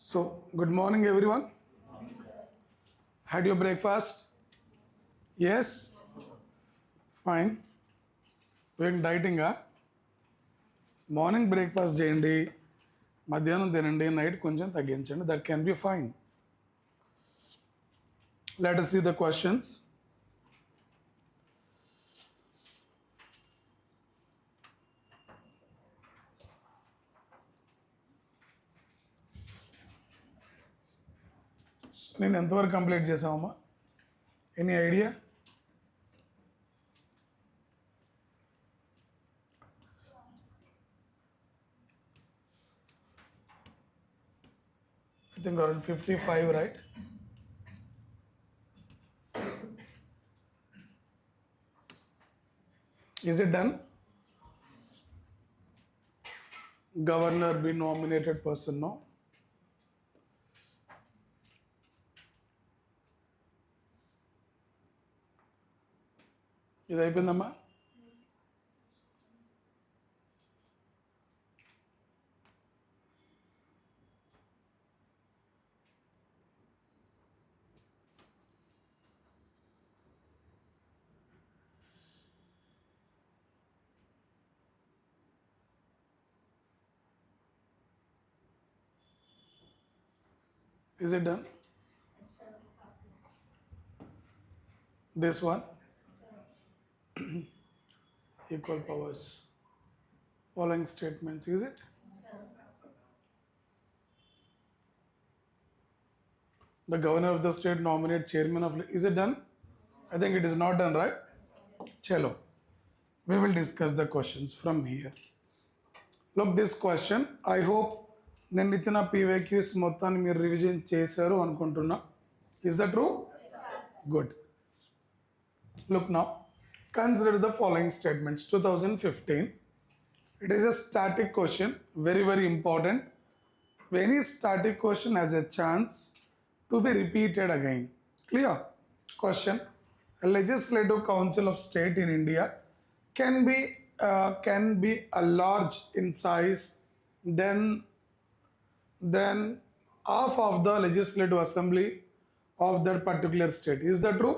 So, good morning everyone. Had your breakfast? Yes? Fine. Doing dieting? Morning breakfast చేయండి, మధ్యాహ్నం తినండి, night కొంచెం తగ్గించండి. That can be fine. Let us see the questions. నేను ఎంతవరకు complete చేసామమ్మా? Any idea? I think around 55, right? Is it done? Governor be nominated person, no? ఇది అయిపోయిందమ్మా? Is it done? This one? Equal powers. Following statements, is it? The governor of the state nominate chairman of... Is it done? I think it is not done, right? Chalo. We will discuss the questions from here. Look, this question, I hope నేను ఇచ్చిన PYQs మొత్తాన్ని మీరు revision చేశారు అనుకుంటున్నా. Is that true? Good. Look now. Consider the following statements. 2015. It is a static question, very, very important. Any static question has a chance to be repeated again. Clear? Question. A legislative council of state in India can be a large in size than half of the legislative assembly of that particular state. Is that true?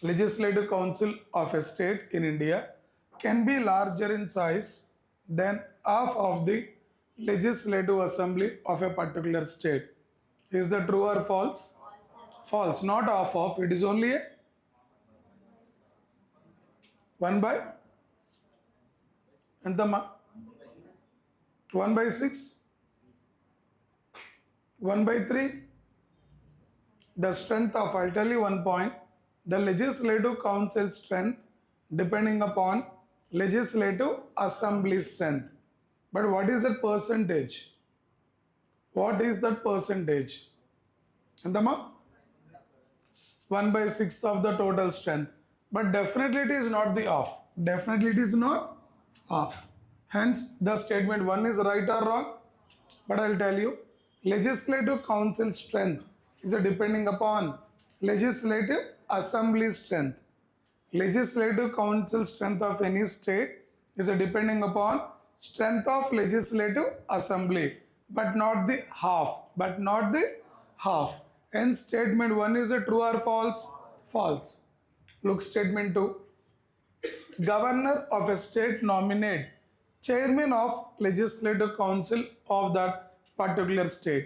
Legislative council of a state in India can be larger in size than half of the legislative assembly of a particular state. Is that true or false? False. Not half of, it is only a 1 by entama 1 by 6, 1 by 3. The strength of, I'll tell you one point, the legislative council strength depending upon legislative assembly strength. But what is that percentage? What is that percentage? Entama 1 by 6th of the total strength. But definitely it is not the half. Definitely it is not half. Hence the statement 1 is right or wrong. But I'll tell you, legislative council strength is depending upon legislative assembly strength. Legislative council strength of any state is depending upon strength of legislative assembly, but not the half. But not the half. Hence statement 1 is a true or false? False. Look, statement 2. Governor of a state nominate chairman of legislative council of that particular state.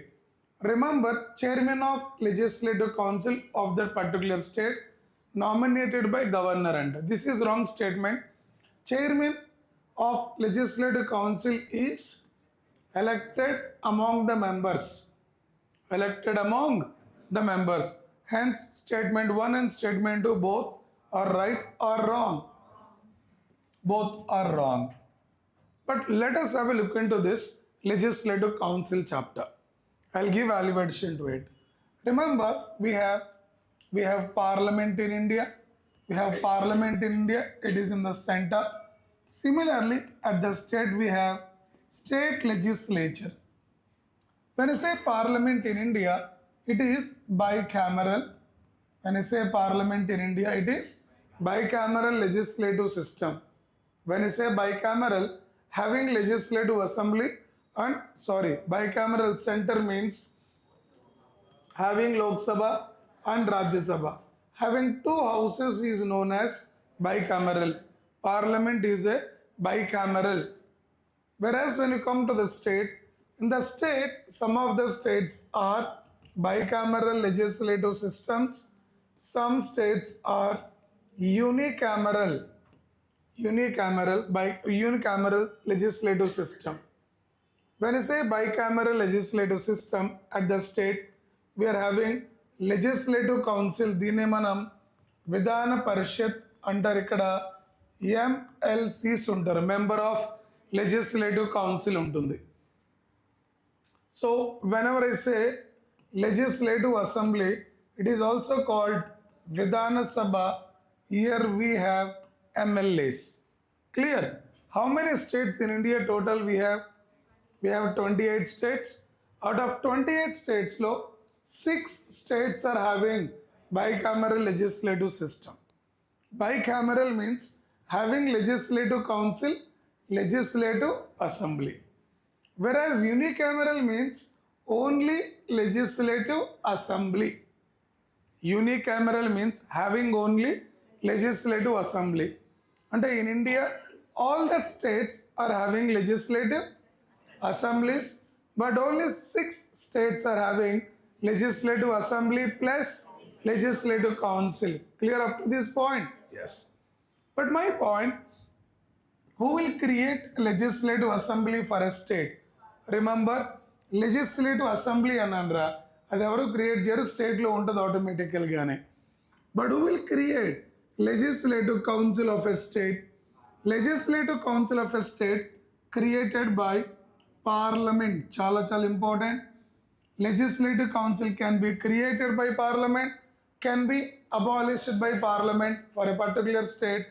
Remember, chairman of legislative council of that particular state nominated by governor, and this is wrong statement. Chairman of legislative council is elected among the members. Elected among the members. Hence statement 1 and statement 2 both are right or wrong? Both are wrong. But let us have a look into this legislative council chapter. I'll give elevation to it. Remember, we have parliament in India. We have parliament in India. It is in the center. Similarly, at the state we have state legislature. When I say parliament in India, it is bicameral. When I say parliament in India, it is bicameral legislative system. When I say bicameral, having legislative assembly and bicameral center means having Lok Sabha and Rajya Sabha. Having two houses is known as bicameral. Parliament is a bicameral. Whereas when you come to the state, in the state, some of the states are bicameral legislative systems, some states are unicameral legislative system. When I say bicameral legislative system at the state, we are having legislative council, దీన్నే మనం విధాన పరిషత్ అంటారు. ఇక్కడ MLCs ఉంటారు, member of legislative council ఉంటుంది. So whenever I say legislative assembly, it is also called Vidhana Sabha. Here we have MLAs. Clear? How many states in India total we have? We have 28 states. Out of 28 states, 6 states are having bicameral legislative system. Bicameral means having legislative council, legislative assembly. Whereas unicameral means only legislative assembly. Unicameral means having only legislative assembly. And in India, all the states are having legislative assemblies, but only 6 states are having legislative assembly plus legislative council. Clear up to this point? Yes. But my point, who will create legislative assembly for a state? Remember, legislative assembly anandra, అది ఎవరు create చేయరు, స్టేట్లో ఉంటుంది ఆటోమేటికల్గానే. But who will create legislative council of a state? Legislative council of a state created by parliament. Chala important. Legislative council can be created by parliament, can be abolished by parliament for a particular state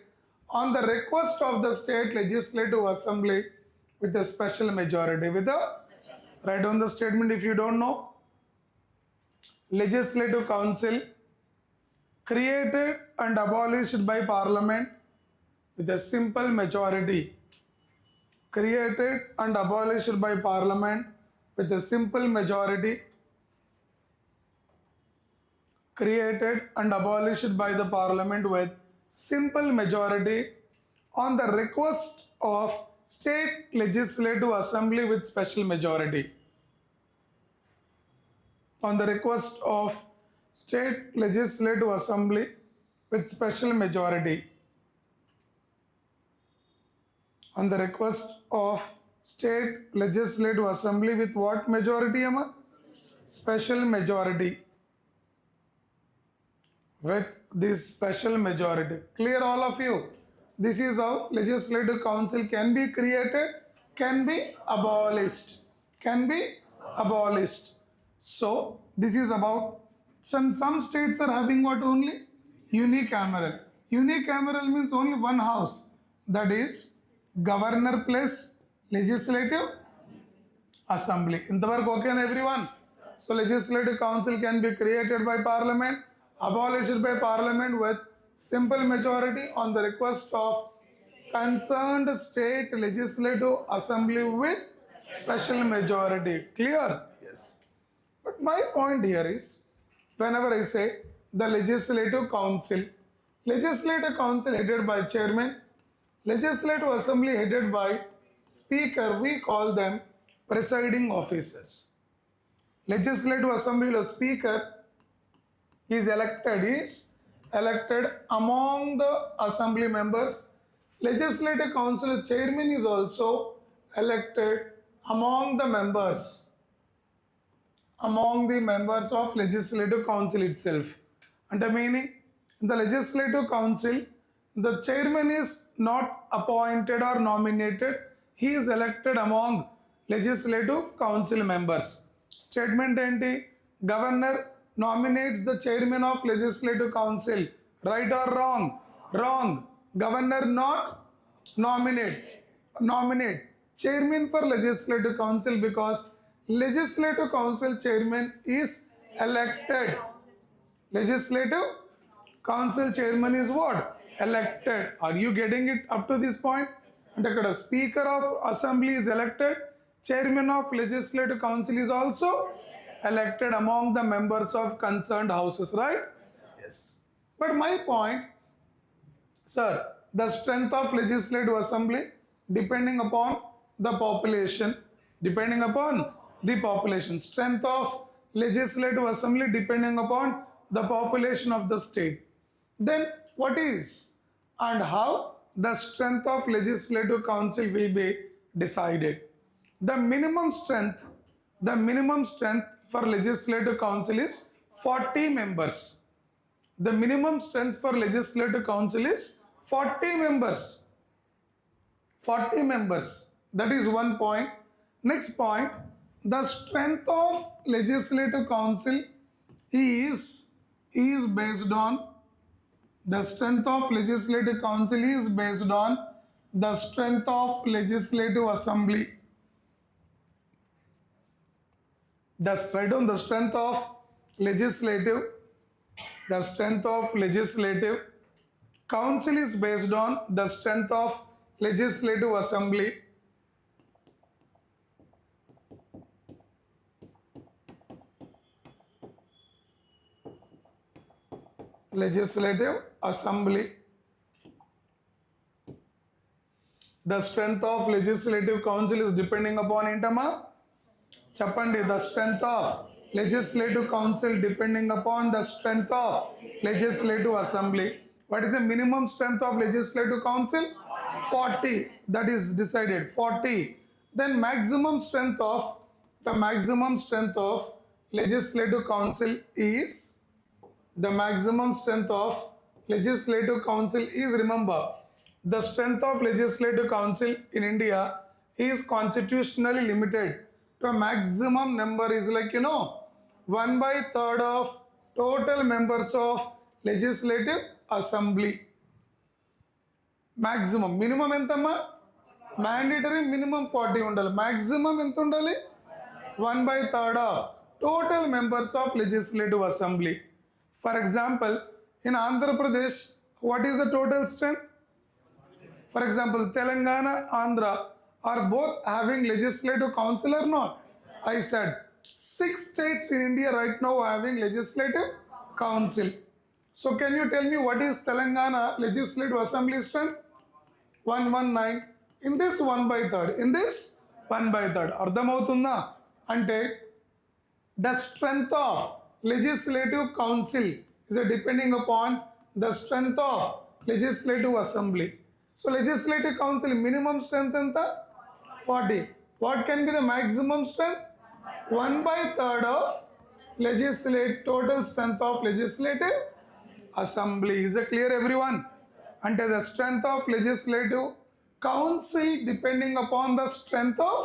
on the request of the state legislative assembly with a special majority. Write down the statement if you don't know. Legislative council created and abolished by parliament with a simple majority. Created and abolished by parliament with a simple majority. Created and abolished by the parliament with simple majority on the request of state legislative assembly with special majority. On the request of state legislative assembly with special majority. On the request of state legislative assembly with what majority, Amma? Special majority. With this special majority. Clear all of you? This is how legislative council can be created, can be abolished. Can be abolished. So this is about some states are having what only? Unicameral. Unicameral means only one house. That is governor plus legislative assembly. Intavarku okay na everyone? So legislative council can be created by parliament, abolished by parliament with simple majority on the request of concerned state legislative assembly with special majority. Clear? Yes. But my point here is, whenever I say the legislative council headed by chairman, legislative assembly headed by speaker, we call them presiding officers. Legislative assembly speaker is elected among the assembly members. Legislative council chairman is also elected among the members of legislative council itself. And the meaning, in the legislative council, the chairman is not appointed or nominated, he is elected among legislative council members. Statement enti, governor nominates the chairman of legislative council. Right or wrong? Wrong. Governor not nominate chairman for legislative council, because legislative council chairman is elected. Legislative council chairman is what? Elected. Are you getting it up to this point? And the speaker of assembly is elected, Chairman of Legislative Council is also elected among the members of concerned houses, right? Yes. But my point, sir, the strength of Legislative Assembly depending upon the population, strength of Legislative Assembly depending upon the population of the state. Then what is and how the strength of Legislative Council will be decided? The minimum strength for Legislative Council is 40 members. The minimum strength for Legislative Council is 40 members. 40 members. That is one point. Next point, the strength of Legislative Council is based on the strength of Legislative Council is based on the strength of Legislative Assembly. Write down the strength of Legislative Council is based on the strength of Legislative Assembly. Legislative Assembly. The strength of Legislative Council is depending upon Intama. Chapandi, the strength of Legislative Council depending upon the strength of Legislative Assembly. What is the minimum strength of Legislative Council? 40. That is decided. 40. Then maximum strength of Legislative Council is remember, the strength of Legislative Council in India is constitutionally limited to a maximum number is 1/3 of total members of Legislative Assembly. Maximum. Minimum entama? Mandatory minimum 40 undali. Maximum ఎంత ఉండాలి? 1/3 of total members of Legislative Assembly. For example, in Andhra Pradesh, what is the total strength? For example, Telangana, Andhra are both having Legislative Council or not? I said 6 states in India right now are having Legislative Council. So can you tell me what is Telangana Legislative Assembly strength? 119. In this 1/3. అర్థమవుతుందా? అంటే the strength of Legislative Council is depending upon the strength of Legislative Assembly. So Legislative Council minimum strength enta? 40. What can be the maximum strength? 1/3 of total strength of Legislative Assembly. Is it clear, everyone? Ante the strength of Legislative Council depending upon the strength of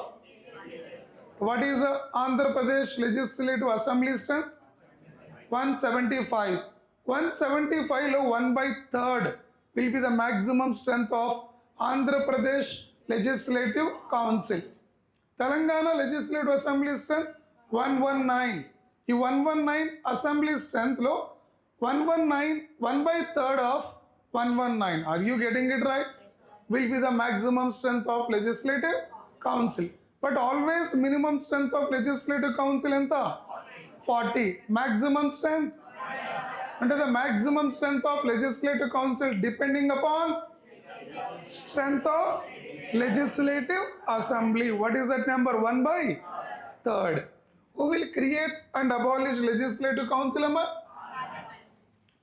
what is Andhra Pradesh Legislative Assembly strength? 175. 175 lo 1/3 will be the maximum strength of Andhra Pradesh Legislative Council. Telangana Legislative Assembly strength 119. ఈ 119 Assembly strength లో 119 1/3 of 119. Are you getting it right? Will be the maximum strength of Legislative Council. But always minimum strength of Legislative Council enta? 40. Maximum strength? Under the maximum strength of Legislative Council depending upon strength of Legislative Assembly. What is that number? 1/3. Who will create and abolish Legislative Council?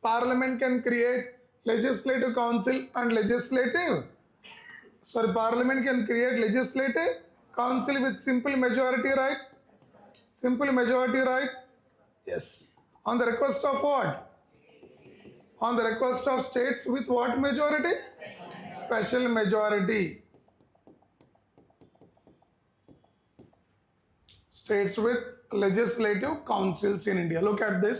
Parliament can create Legislative Council and Parliament can create Legislative Council with simple majority, right? Simple majority, right? Yes. On the request of what? On the request of states with what majority? Special majority. States with legislative councils in India. Look at this.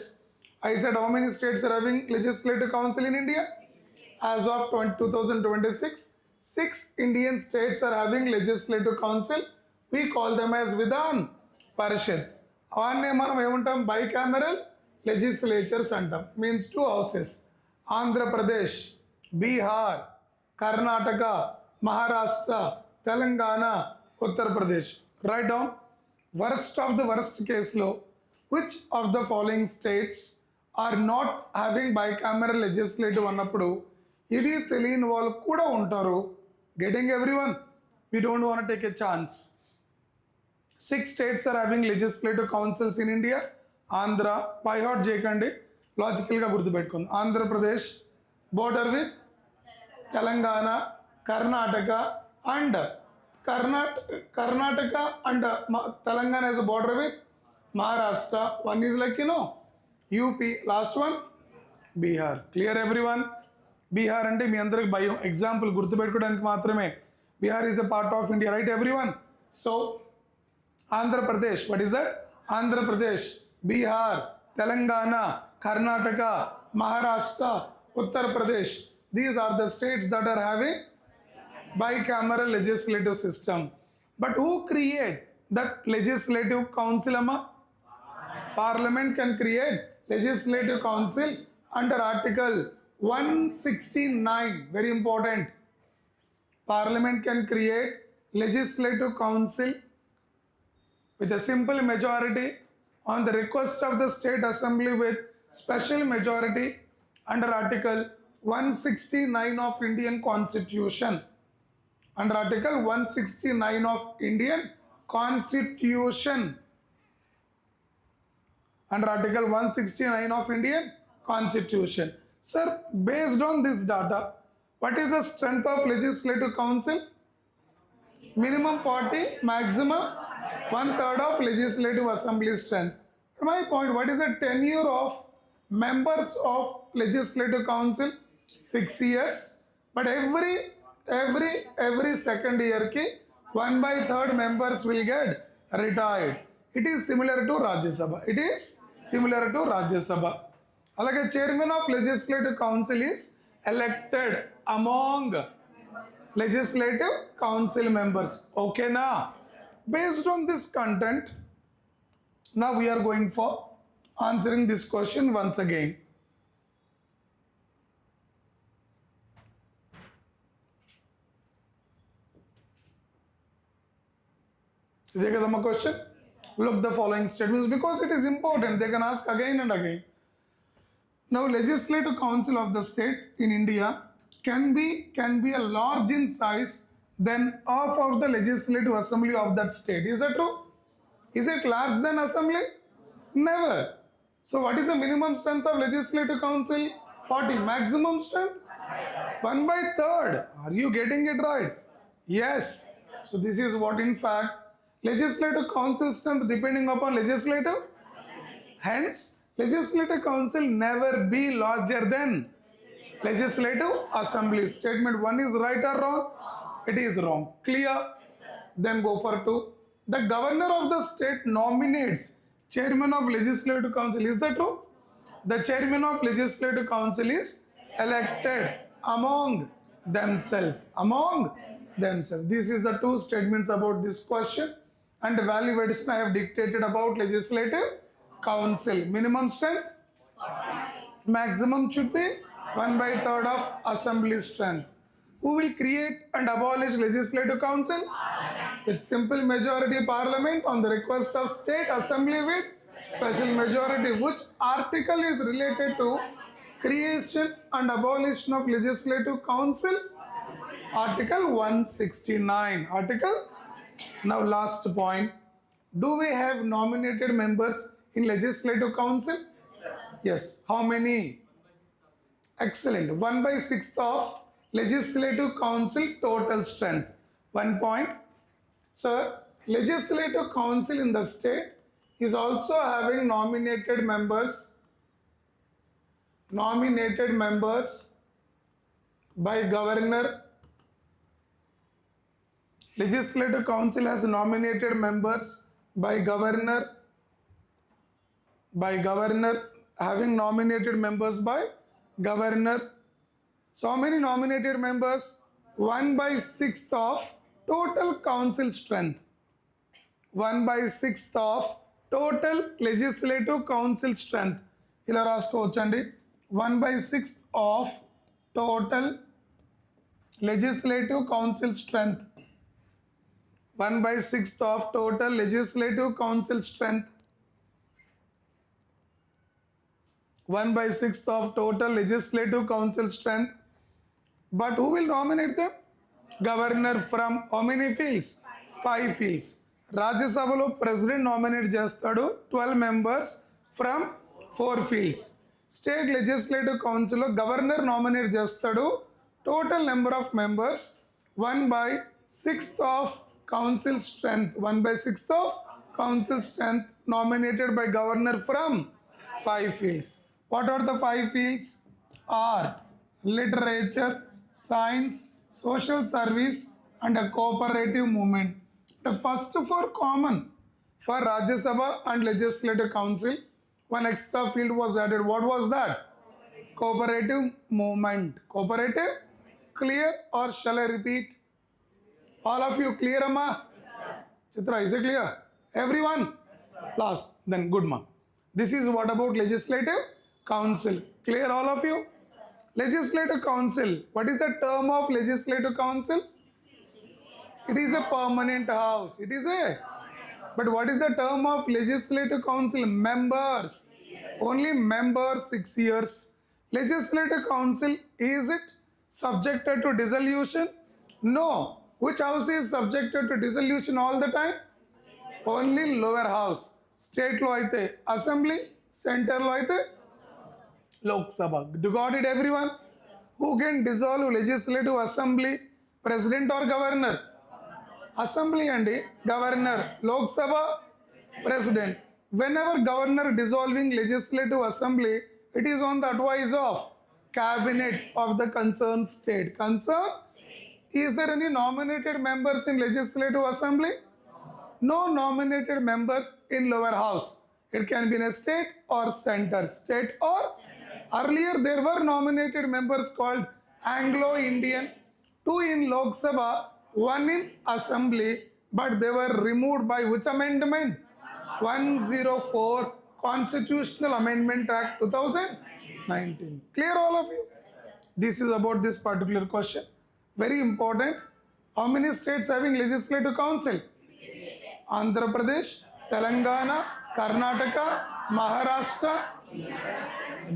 I said how many states are having legislative council in India? As of 2026, 6 Indian states are having legislative council. We call them as Vidhan Parishad. Avanne manam emuntam bicameral legislatures antam. Means 2 houses. Andhra Pradesh, Bihar, Karnataka, Maharashtra, Telangana, Uttar Pradesh. Write down worst of the worst case law. Which of the following states are not having bicameral legislative అన్నప్పుడు ఇది తెలియని వాళ్ళు కూడా ఉంటారు. Getting everyone, we don't want to take a chance. 6 states are having legislative councils in India. Andhra, by heart చేయకండి, లాజికల్గా గుర్తుపెట్టుకుంది. Andhra Pradesh border with Telangana, Karnataka and Karnataka and Telangana has a border with Maharashtra. One is like UP. Last one Bihar. Clear everyone? Bihar ante మీ అందరికి భయం. Example గుర్తుపెట్టుకోవడానికి మాత్రమే. Bihar is a part of India, right everyone? So Andhra Pradesh, what is that? Andhra Pradesh, Bihar, Telangana, Karnataka, Maharashtra, Uttar Pradesh. These are the states that are having bicameral legislative system. But who create that legislative council? Parliament can create legislative council under article 169. Very important. Parliament can create legislative council with a simple majority on the request of the state assembly with special majority under article 169 of Indian Constitution. Under article 169 of Indian Constitution. Under article 169 of Indian Constitution. Sir, based on this data, what is the strength of legislative council? Minimum 40, maximum 1/3 of legislative assembly strength. My point, what is the tenure of members of legislative council? 6 years. But every second year ki 1/3 members will get retired. It is similar to Rajya Sabha. It is similar to Rajya Sabha. Alage chairman of legislative council is elected among legislative council members. Okay na? Based on this content, now we are going for answering this question once again. Is there a question? Look the following statements because it is important. They can ask again and again. Now, legislative council of the state in India can be a large in size than half of the legislative assembly of that state. Is that true? Is it large than assembly? Never. So, what is the minimum strength of legislative council? 40. Maximum strength? 1/3. Are you getting it right? Yes. So, this is what in fact legislative council strength depending upon legislative. Hence, legislative council never be larger than legislative assembly. Statement 1 is right or wrong? It is wrong. Clear? Then go for 2. The governor of the state nominates chairman of legislative council. Is that true? The chairman of legislative council is elected among themselves. Among themselves. This is the 2 statements about this question. And the value addition I have dictated about legislative council. Minimum strength? 40. Maximum should be 1/3 of assembly strength. Who will create and abolish legislative council? Parliament. With simple majority parliament on the request of state assembly with special majority. Which article is related to creation and abolition of legislative council? Article 169. Article. Now last point. Do we have nominated members in legislative council? Yes. How many? Excellent. 1/6 of legislative council total strength. 1 point. Sir, legislative council in the state is also having nominated members by governor. Legislative council has nominated members by governor, having nominated members by governor. So how many nominated members? 1/6 of total council strength. 1/6 of total legislative council strength. ఇలా రాసుకోవచ్చండి. 1/6 of total legislative council strength. 1/6 of total legislative council strength. 1/6 of total legislative council strength. But who will nominate them? Governor from how many fields? 5 fields. Rajya Sabhalo president nominate chestadu 12 members from 4 fields. State legislative council lo governor nominate chestadu total number of members 1/6 of council strength. 1/6 of council strength nominated by governor from 5 fields. What are the 5 fields? Art, literature, science, social service and a cooperative movement. The first 4 common for Rajya Sabha and Legislative Council. One extra field was added. What was that? Cooperative movement. Cooperative? Clear or shall I repeat? All of you clear, Amma? Chitra, is it clear? Everyone? Last. Then good, ma. This is what about Legislative Council. Clear all of you? Legislative Council. What is the term of Legislative Council? It is a permanent house. It is a. But what is the term of Legislative Council? Members. Only members 6 years. Legislative Council, is it subjected to dissolution? No. Which house is subjected to dissolution all the time? Only lower house. State lo aithe assembly, center lo aithe Lok Sabha. Got it, everyone? Who can dissolve legislative assembly? President or governor? Assembly and governor. Lok Sabha, president. Whenever governor dissolving legislative assembly, it is on the advice of cabinet of the concerned state. Is there any nominated members in legislative assembly? No nominated members in lower house. It can be in a state or center. State or earlier there were nominated members called Anglo-Indian, 2 in Lok Sabha, 1 in Assembly, but they were removed by which amendment? 104 Constitutional Amendment Act 2019. Clear all of you? This is about this particular question. Very important. How many states having legislative council? Andhra Pradesh, Telangana, Karnataka, Maharashtra,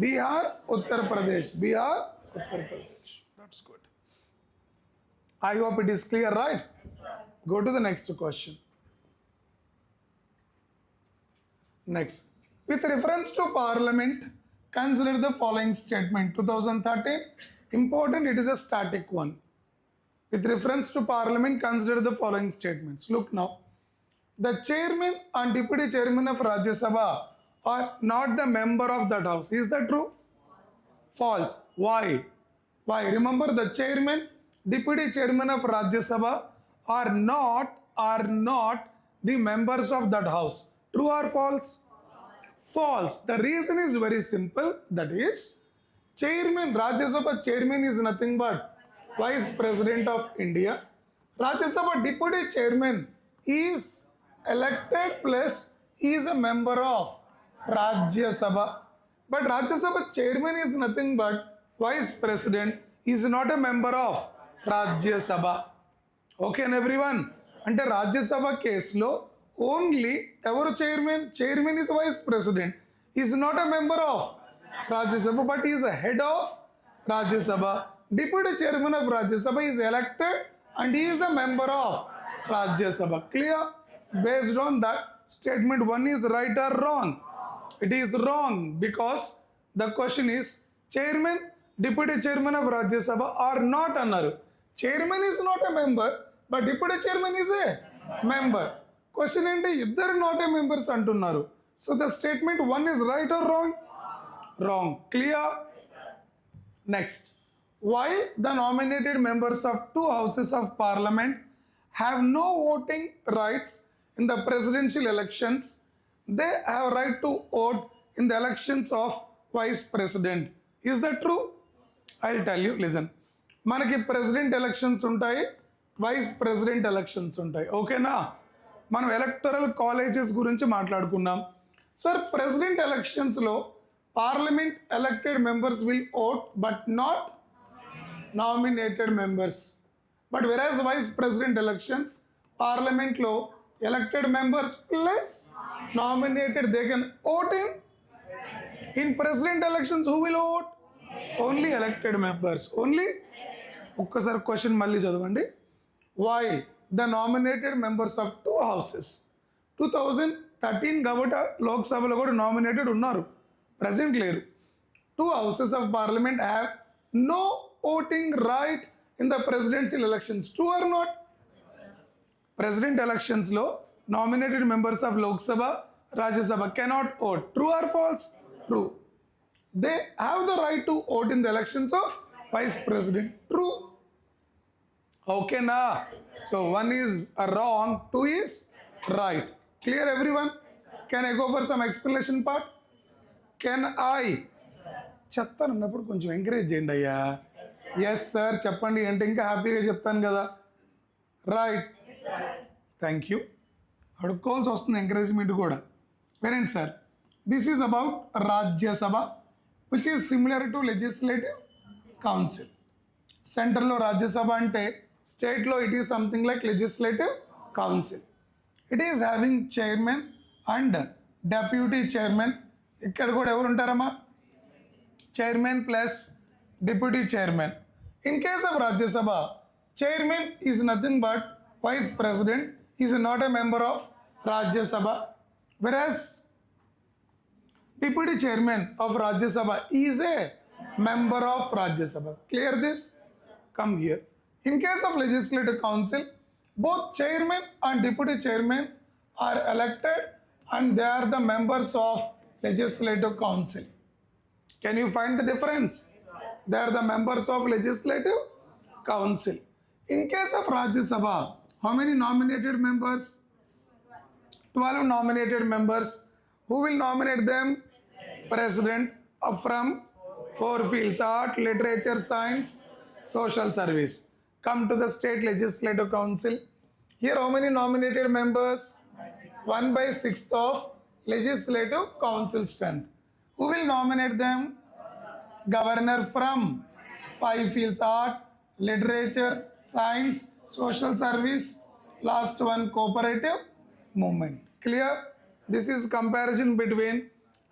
Bihar, Uttar Pradesh. Bihar, Uttar Pradesh. That's good. I hope it is clear, right? Go to the next question. Next. With reference to Parliament, consider the following statement. 2013, important, it is a static one. With reference to Parliament, consider the following statements. Look now. The chairman and deputy chairman of Rajya Sabha are not the member of that house. Is that true? False. Why? Why? Remember, the chairman, deputy chairman of Rajya Sabha are not the members of that house. True or false? False. The reason is very simple. That is, chairman, Rajya Sabha chairman is nothing but Vice President of India. Rajya Sabha deputy chairman is elected plus he is a member of Rajya Sabha. But Rajya Sabha chairman is nothing but Vice President, is not a member of Rajya Sabha. Okay, and everyone? Ante Rajya Sabha case lo only ever chairman is Vice President, is not a member of Rajya Sabha, but he is a head of Rajya Sabha. Deputy chairman of Rajya Sabha is elected and he is a member of Rajya Sabha. Clear? Based on that, statement 1 is right or wrong? It is wrong because the question is chairman, deputy chairman of Rajya Sabha are not another. Chairman is not a member, but deputy chairman is a member. Question enti iddaru not a members antunnaru. So the statement 1 is right or wrong? Wrong. Clear? Next. While the nominated members of 2 houses of Parliament have no voting rights in the presidential elections, they have right to vote in the elections of Vice President. Is that true? I'll tell you. Listen. మనకి president elections ఉంటాయి, vice president elections ఉంటాయి. ఓకేనా? మనం electoral colleges గురించి మాట్లాడుకున్నాం. Sir, president ఎలక్షన్స్లో parliament elected members will vote but not nominated members. But whereas vice president elections, Parliament లో elected members plus nominated, they can vote in president elections. Who will vote? Only elected members. Only ఒక్కసారి question మళ్ళీ చదవండి. Why the nominated members of two houses 2013 కాబట్టి లోక్సభలో కూడా nominated ఉన్నారు, present లేరు. Two houses of parliament have no voting right in the presidential elections. True or not? President ఎలక్షన్స్లో nominated members of Lok Sabha, Rajya Sabha cannot vote. True or false? True. They have the right to vote in the elections of vice president. True. Okay na? So one is wrong, two is right. Clear everyone? Can I go for some explanation part? Can I? చెప్తాను అన్నప్పుడు కొంచెం encourage చేయండి అయ్యా. Yes sir చెప్పండి అంటే ఇంకా హ్యాపీగా చెప్తాను కదా. Right, thank you. అడుక్కోవాల్సి వస్తుంది ఎంకరేజ్మెంట్ కూడా. వినండి sir, this is about Rajya Sabha, which is similar to legislative council. సెంటర్లో రాజ్యసభ అంటే స్టేట్లో it is something like legislative council. It is having chairman and deputy chairman. ఇక్కడ కూడా ఎవరు ఉంటారమ్మా? Chairman plus deputy chairman. In case of Rajya Sabha, chairman is nothing but vice president, is not a member of Rajya Sabha. Whereas Deputy Chairman of Rajya Sabha is a member of Rajya Sabha. Clear this? Come here. In case of Legislative Council, both Chairman and Deputy Chairman are elected and they are the members of Legislative Council. Can you find the difference? They are the members of Legislative Council. In case of Rajya Sabha, how many nominated members? 12 nominated members. Who will nominate them? President from 4 fields: art, literature, science, social service. Come to the state legislative council. Here how many nominated members? 1/6 of legislative council strength. Who will nominate them? Governor from 5 fields: art, literature, science, social service. Last one, cooperative movement. Clear? This is comparison between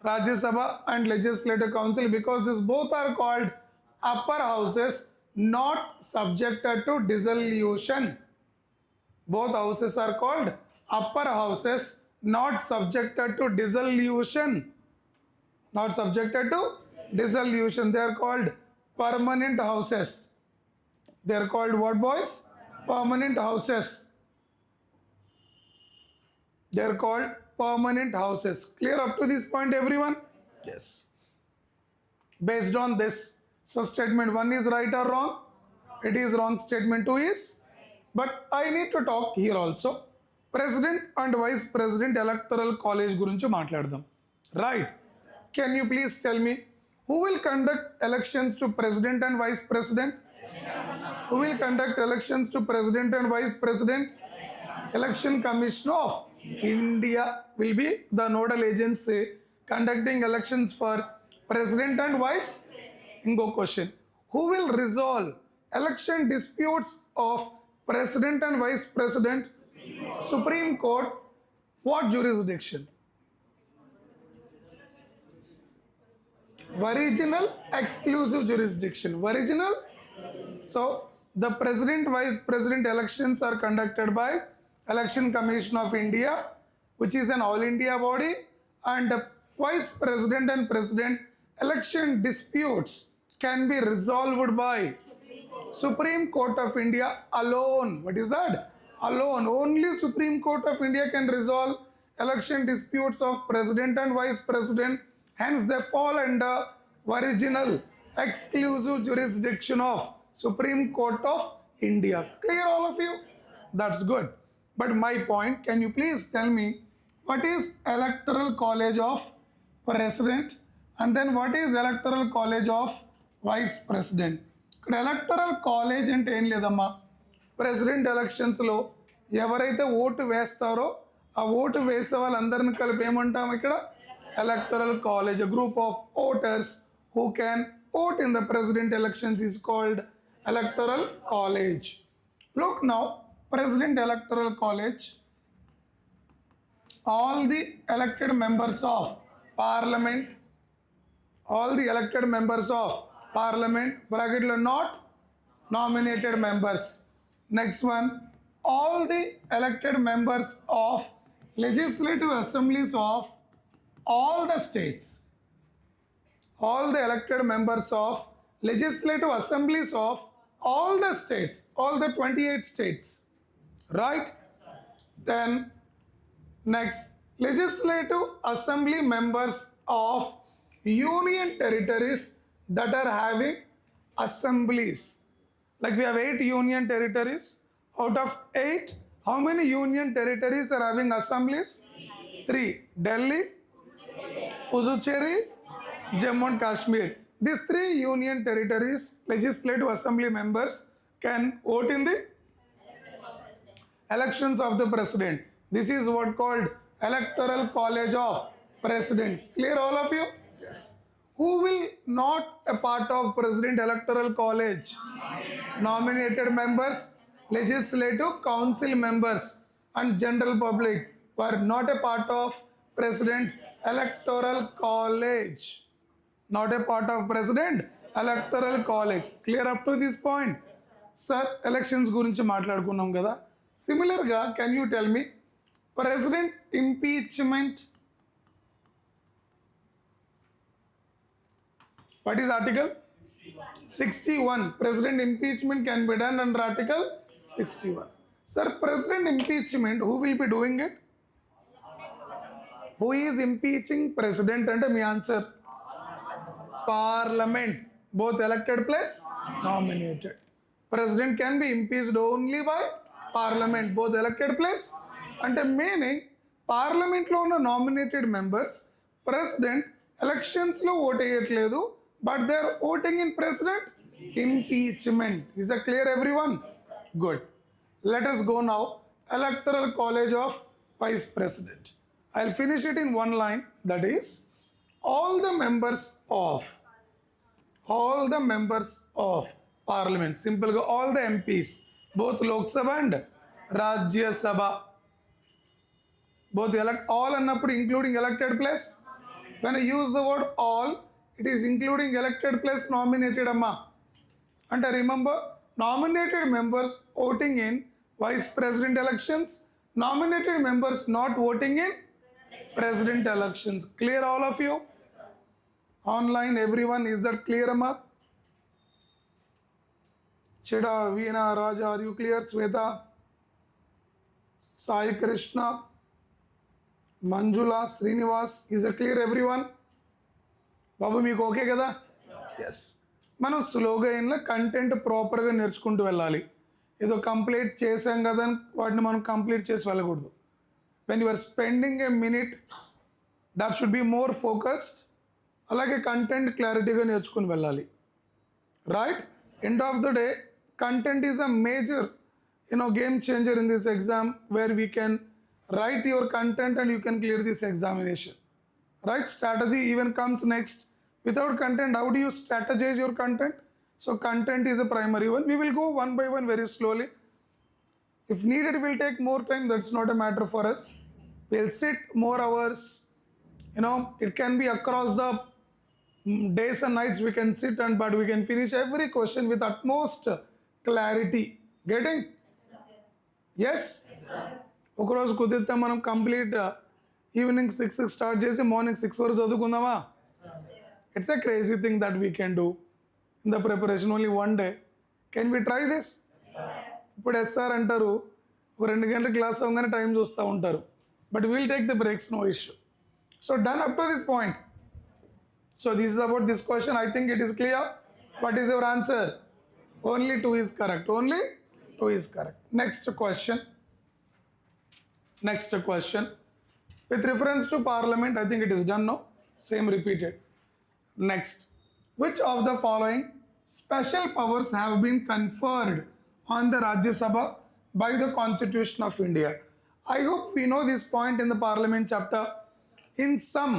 Rajya Sabha and Legislative Council, because these both are called upper houses, not subjected to dissolution. Both houses are called upper houses, not subjected to dissolution. Not subjected to dissolution. They are called permanent houses. They are called what, boys? Permanent houses. They are called permanent houses. Clear up to this point, everyone? Yes. Based on this, so statement 1 is right or wrong? It is wrong. Statement 2 is, but I need to talk here also. President and Vice President Electoral College గురించి మాట్లాడదాం. Right? Can you please tell me who will conduct elections to President and Vice President? Who will conduct elections to President and Vice President? Election Commission of India will be the nodal agency conducting elections for President and Vice. Ingo question. Who will resolve election disputes of President and Vice President? Supreme Court. What jurisdiction? Original exclusive jurisdiction. Original. So the President Vice President elections are conducted by Election Commission of India, which is an all India body, and Vice President and President election disputes can be resolved by Supreme Court of India alone. What is that? Alone. Only Supreme Court of India can resolve election disputes of President and Vice President. Hence they fall under original exclusive jurisdiction of Supreme Court of India. Clear all of you? That's good. But my point, can you please tell me what is Electoral College of President and then what is Electoral College of Vice President? ఇక్కడ electoral college అంటే ఏం లేదమ్మా, president ఎలక్షన్స్లో ఎవరైతే vote వేస్తారో ఆ vote వేసే వాళ్ళందరిని కలిపి ఏమంటాం ఇక్కడ? Electoral college. Group of voters who can vote in the president elections is called Electoral College. Look now, President Electoral College, all the elected members of Parliament, all the elected members of Parliament, bracket lo not nominated members. Next one, all the elected members of legislative assemblies of all the states. All the elected members of legislative assemblies of all the states, all the 28 states, right? Then next, legislative assembly members of union territories that are having assemblies. Like we have 8 union territories. Out of 8, how many union territories are having assemblies? 3. Delhi, Puducherry, Jammu and Kashmir. These 3 union territories, legislative assembly members can vote in the elections of the president. This is what called Electoral College of President. Clear all of you? Yes. Who will not a part of President Electoral College? Nominated members, legislative council members and general public were not a part of President Electoral College. Not a part of President Electoral College. Clear up to this point? Sir, elections గురించి మాట్లాడుకున్నాం కదా. Similarగా, can you tell me President impeachment? What is article? 61. President impeachment can be done under article 61. Sir, President impeachment, who will be doing it? Who is impeaching President? And my answer, Parliament. Both elected plus nominated. President can be impeached only by Parliament. Both elected plus. And meaning, Parliament lo ఉన్న nominated members, President elections lo vote చేయట్లేదు, but they are voting in President impeachment. Is that clear, everyone? Good. Let us go now. Electoral College of Vice President. I'll finish it in one line. That is, all the members of Parliament. Simple, all the MPs, both Lok Sabha and Rajya Sabha. Both elect all annappudu including elected plus. When I use the word all, it is including elected plus nominated amma. And remember, nominated members voting in vice president elections, nominated members not voting in president elections. Clear all of you? Online, everyone, is that clear amma? Chida, Veena, Raja, are you clear? Sweta, Sai Krishna, Manjula, Srinivas, is it clear, everyone? బాబు మీకు okay కదా? Yes. మనం స్లోగా అయినా content ప్రాపర్గా నేర్చుకుంటూ వెళ్ళాలి. ఏదో complete చేసాం కదా అని వాటిని మనం కంప్లీట్ చేసి వెళ్ళకూడదు. When you are spending a minute, that should be more focused. అలాగే కంటెంట్ క్లారిటీగా నేర్చుకుని వెళ్ళాలి. Right? End of the day, content is a major game changer in this exam, where we can write your content and you can clear this examination. Right? Strategy even comes next. Without content, how do you strategize your content? So content is a primary one. We will go one by one very slowly. If needed, we'll take more time. That's not a matter for us. We'll sit more hours. It can be across the days and nights we can sit, but we can finish every question with utmost clarity. Getting? Yes? ఒక రోజు కుదిరితే మనం complete evening 6 start చేసి morning 6 వరకు చదువుకుందామా? It's a crazy thing that we can do in the preparation only one day. Can we try this? ఇప్పుడు S R అంటారు, ఒక 2 గంటల క్లాస్ అవ్వగానే టైం చూస్తూ ఉంటారు. But we'll take the breaks, no issue. So done up to this point. So this is about this question. I think it is clear. What is your answer? Only 2 is correct. Only 2 is correct. Next question. With reference to Parliament, I think it is done now. Same repeated. Next. Which of the following special powers have been conferred on the Rajya Sabha by the Constitution of India? I hope we know this point in the Parliament chapter. In some,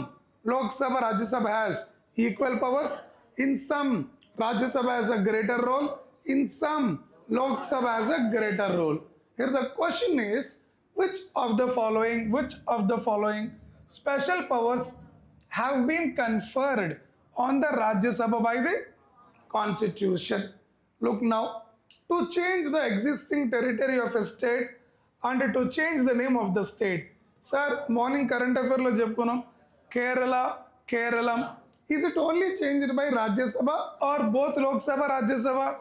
Lok Sabha, Rajya Sabha has equal powers. In some, Rajya Sabha has a greater role. In some, Lok Sabha has a greater role. Here the question is, which of the following special powers have been conferred on the Rajya Sabha by the Constitution? Look now, to change the existing territory of a state and to change the name of the state. Sir, morning current affair lo cheppukunnam. Kerala, Keralam. Is it only changed by Rajya Sabha or both Lok Sabha, Rajya Sabha?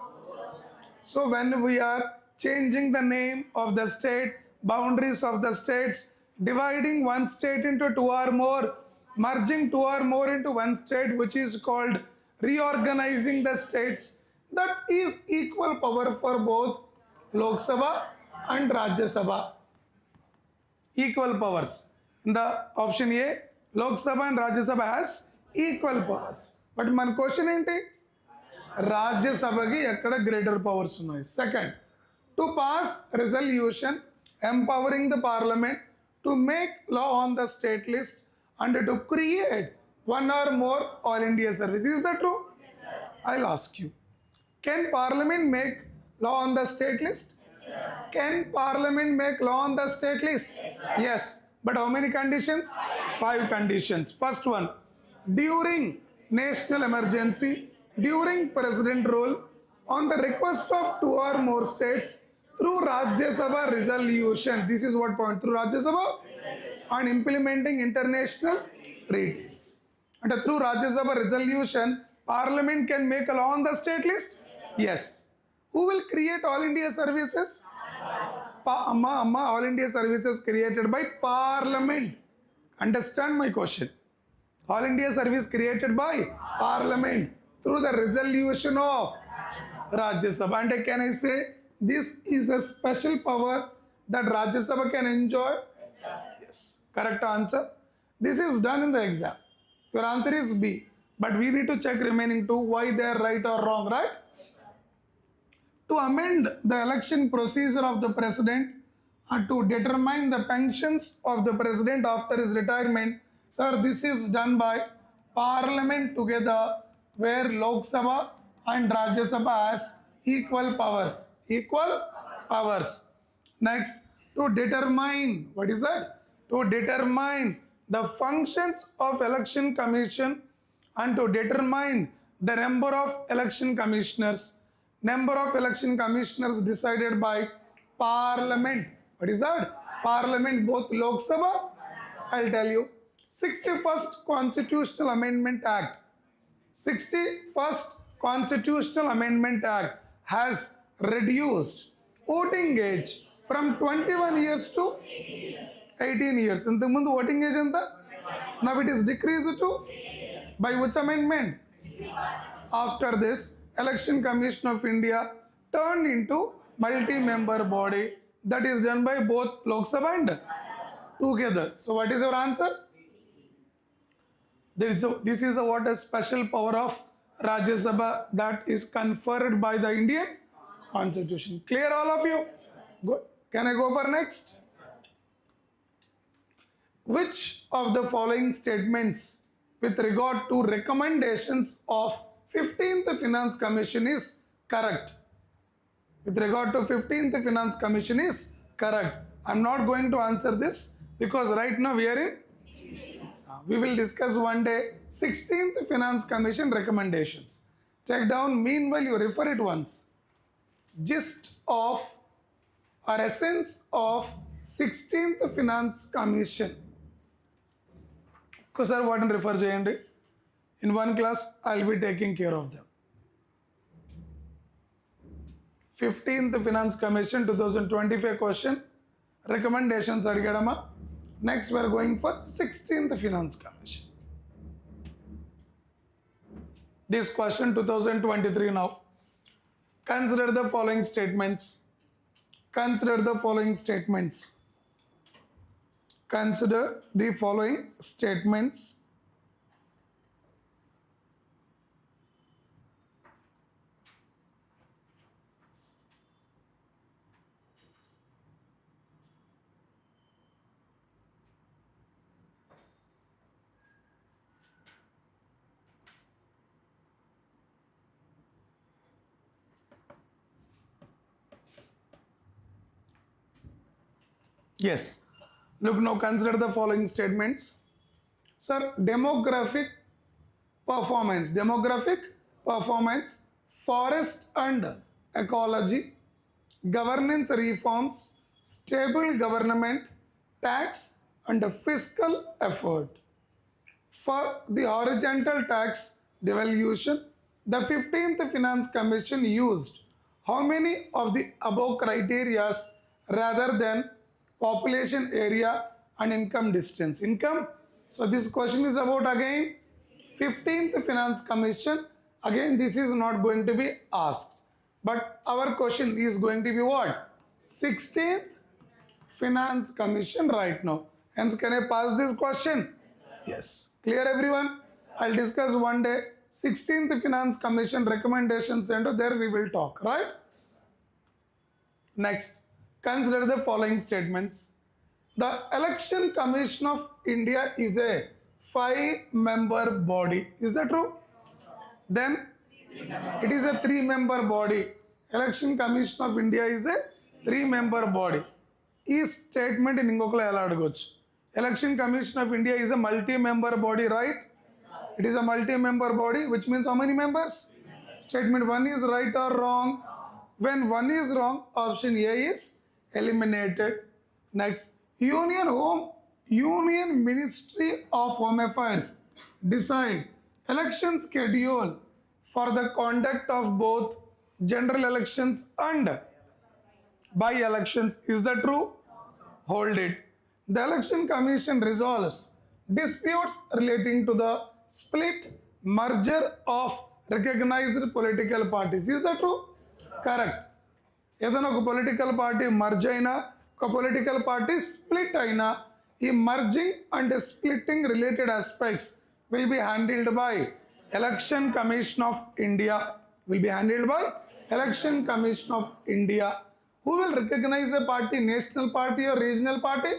So when we are changing the name of the state, boundaries of the states, dividing one state into two or more, merging two or more into one state, which is called reorganizing the states, that is equal power for both Lok Sabha and Rajya Sabha. Equal powers. In the option A, Lok Sabha and Rajya Sabha has equal powers. But my question enti? Rajya Sabhaki ekkada greater powers unnai. Second, to pass resolution empowering the parliament to make law on the state list and to create one or more all India service. Is that true? Yes, sir. I'll ask you. Can parliament make law on the state list? Yes, can parliament make law on the state list? Yes, sir. Yes. But how many conditions? Five conditions. First one, during national emergency, during president rule, on the request of two or more states, through Rajya Sabha resolution. This is what point? Through Rajya Sabha on implementing international treaties. And through Rajya Sabha resolution, Parliament can make a law on the state list? Yes. Who will create all India services? All India services created by Parliament. Understand my question. All India service created by Parliament through the resolution of Rajya Sabha. And can I say this is the special power that Rajya Sabha can enjoy? Yes. Correct answer. This is done in the exam. Your answer is B. But we need to check remaining two why they are right or wrong, right? To amend the election procedure of the president and to determine the pensions of the president after his retirement. Sir, this is done by Parliament together, where Lok Sabha and Rajya Sabha has equal powers. Equal powers. Next, to determine, what is that? To determine the functions of election commission and to determine the number of election commissioners. Number of election commissioners decided by Parliament. What is that? Parliament, both Lok Sabha, I'll tell you. 61st Constitutional Amendment Act. 61st Constitutional Amendment Act has reduced voting age from 21 years to 18 years. In the mundu voting age enta? Now it is decreased to by which amendment? After this, Election Commission of India turned into multi-member body that is done by both Lok Sabha and together. So what is your answer? This is what a special power of Rajya Sabha that is conferred by the Indian Constitution. Clear all of you? Good. Can I go for next? Which of the following statements with regard to recommendations of 15th Finance Commission is correct? With regard to 15th Finance Commission is correct. I'm not going to answer this because right now we are in. We will discuss one day 16th Finance Commission recommendations. Take down, meanwhile you refer it once. Gist of or essence of 16th Finance Commission. Sir, what refer cheyandi? In one class, I'll be taking care of them. 15th Finance Commission 2025 question. Recommendations adigadama. Next, we are going for 16th Finance Commission. This question 2023 now. Consider the following statements. Consider the following statements. Consider the following statements. Yes. Look, now consider the following statements. Sir, demographic performance, forest and ecology, governance reforms, stable government, tax and fiscal effort. For the horizontal tax devolution, the 15th Finance Commission used how many of the above criteria rather than population area and income distance? Income. So this question is about again 15th Finance Commission. Again, this is not going to be asked. But our question is going to be what? 16th Finance Commission right now. Hence, can I pass this question? Yes. Clear everyone? I'll discuss one day 16th Finance Commission recommendations and there we will talk, right? Next, consider the following statements. The Election Commission of India is a 5-member body. Is that true? Then it is a 3-member body. Election Commission of India is a 3-member body. ఈ statement ఇంకొకరు ఎలా అడగవచ్చు? Election commission of India is a multi member body, right? It is a multi-member body, which means how many members? Statement 1 is right or wrong? When 1 is wrong, option A is eliminated. Next, Union Ministry of Home Affairs decide election schedule for the conduct of both general elections and by-elections. Is that true? Hold it. The Election Commission resolves disputes relating to the split merger of recognized political parties. Is that true? Correct. ఏదైనా ఒక political party merge అయినా ఒక political party split అయినా ఈ merging and splitting related aspects will be handled by Election Commission of India. Will be handled by Election Commission of India. Who will recognize a party, national party or regional party?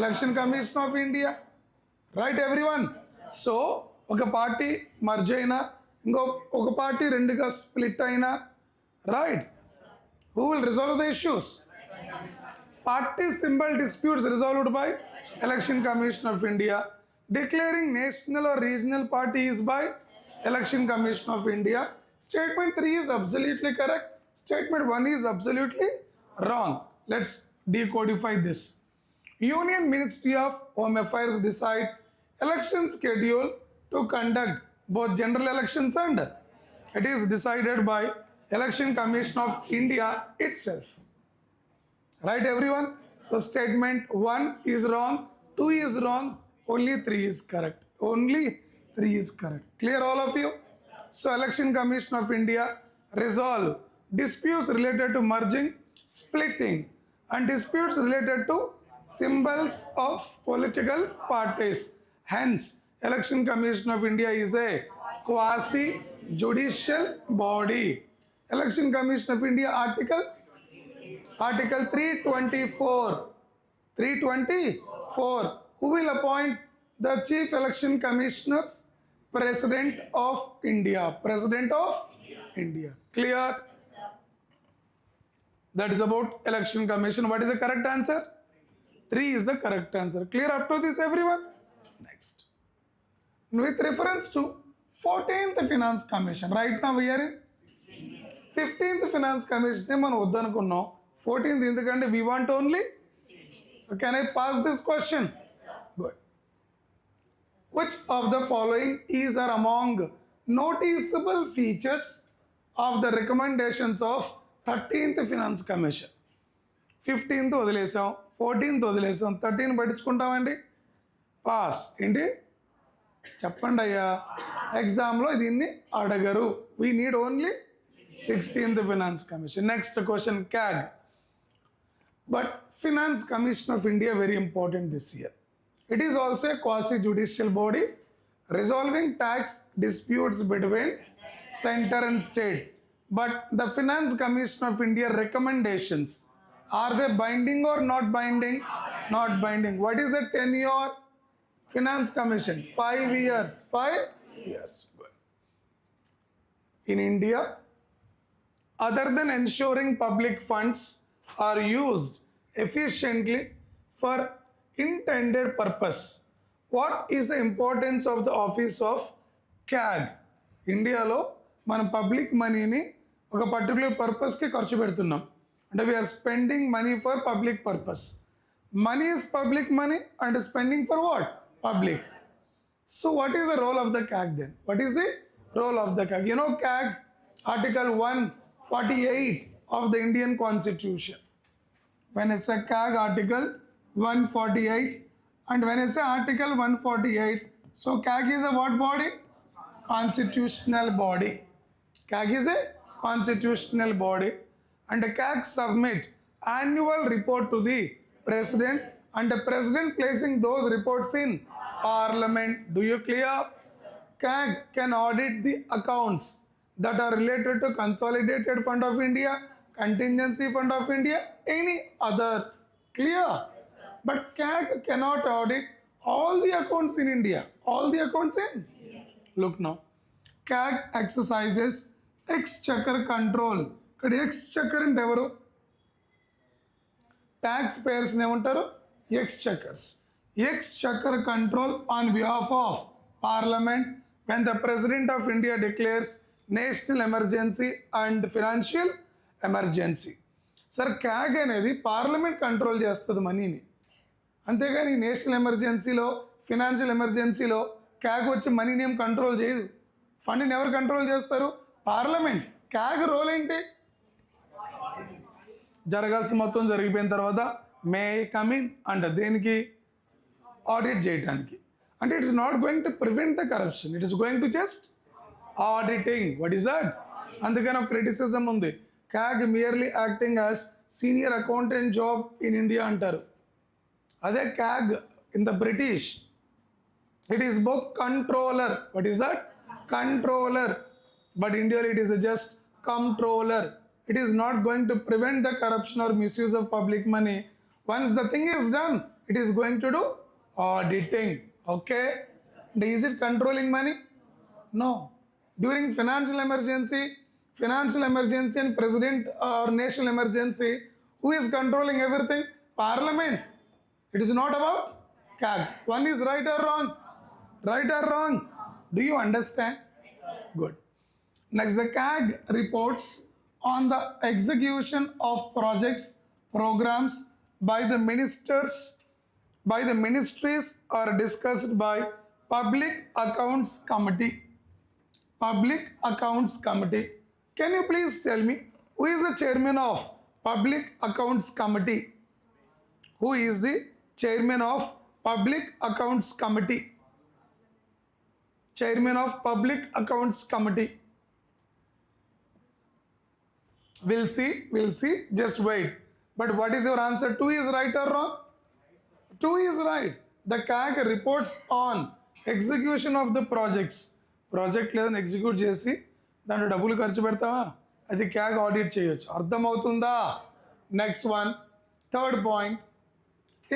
Election Commission of India. Right everyone? So, ఒక party merge అయినా ఒక party రెండుగా split అయినా, right? Who will resolve the issues? Party symbol disputes resolved by Election Commission of India. Declaring national or regional party is by Election Commission of India. Statement 3 is absolutely correct. Statement 1 is absolutely wrong. Let's decodify this. Union Ministry of Home Affairs decide election schedule to conduct both general elections and it is decided by Election Commission of India itself. Right everyone? So statement 1 is wrong, 2 is wrong, only 3 is correct. Only 3 is correct. Clear all of you? So Election Commission of India resolve disputes related to merging, splitting and disputes related to symbols of political parties. Hence, Election Commission of India is a quasi-judicial body. Election Commission of India Article 324. 324. Who will appoint the Chief Election Commissioners? President of India. President of India. Clear? That is about Election Commission. What is the correct answer? 3 is the correct answer. Clear up to this everyone? Next. With reference to 14th Finance Commission. Right now we are in 15th Finance Commission. మనం వద్దనుకున్నాం. 14th ఎందుకంటే we want only. So can I pass this question? Good. Which of the following is or among noticeable features of the recommendations of 13th Finance Commission? 15th వదిలేసాం, 14th వదిలేసాం, 13 పట్టించుకుంటామండి. Pass ఏంటి చెప్పండి అయ్యా, ఎగ్జామ్లో దీన్ని అడగరు. We need only 16th Finance Commission. Next question, CAG. But Finance Commission of India very important this year. It is also a quasi-judicial body resolving tax disputes between center and state. But the Finance Commission of India recommendations, are they binding or not binding? Not binding. What is the tenure? Finance Commission, 5 years. 5 years. Good. In India, other than ensuring public funds are used efficiently, for intended purpose. What is the importance of the office of CAG? ఇండియాలో మన public మనీని ఒక particular పర్పస్కి ఖర్చు పెడుతున్నాం, అంటే we are spending money for public purpose. Money is public money and spending for what? Public. So what is the role of the CAG then? What is the role of the CAG? You know CAG, Article 148 of the Indian Constitution. When I say CAG Article 148 and when I say Article 148, so CAG is a what body? Constitutional body. CAG is a constitutional body and the CAG submit annual report to the President and the President placing those reports in Parliament. Do you clear? CAG can audit the accounts that are related to Consolidated Fund of India, Contingency Fund of India, any other. Clear? But CAG cannot audit all the accounts in India. All the accounts in? Look now. CAG exercises exchequer control. Could exchequer and ever? Tax payers ఏమంటారు? Exchequers. Exchequer control on behalf of Parliament when the President of India declares national emergency and financial emergency. Sir CAG అనేది parliament control చేస్తుంది మనీని, అంతేగాని national ఎమర్జెన్సీలో financial ఎమర్జెన్సీలో CAG వచ్చి మనీని ఏం కంట్రోల్ చేయదు. ఫండ్ని ఎవరు కంట్రోల్ చేస్తారు? పార్లమెంట్. CAG రోల్ ఏంటి? జరగాల్సిన మొత్తం జరిగిపోయిన తర్వాత మే కమిన్ అంట దేనికి? ఆడిట్ చేయడానికి. అంటే it's not going to prevent the corruption, it is going to just auditing. What is that? అందుకని ఒక క్రిటిసిజం ఉంది, CAG merely acting as senior accountant job in India అంటారు. అదే CAG in the British it is both controller. What is that? Controller. But ఇండియాలో it is just controller. It is not going to prevent the corruption or misuse of public money. Once the thing is done, it is going to do auditing. Okay? And is it controlling money? No. During financial emergency and president or national emergency, who is controlling everything? Parliament. It is not about CAG. One is right or wrong? Right or wrong? Do you understand? Good. Next, the CAG reports on the execution of projects, programs by the ministries are discussed by Public Accounts Committee. Public Accounts Committee. Can you please tell me who is the chairman of Public Accounts Committee? Who is the chairman of Public Accounts Committee? Chairman of Public Accounts Committee. We'll see, just wait. But what is your answer? 2 is right or wrong? 2 is right. The CAG reports on execution of the projects. Project లేదని execute చేసి దాంట్లో డబ్బులు ఖర్చు పెడతావా? అది CAG audit చేయొచ్చు. అర్థమవుతుందా? Next one, third point.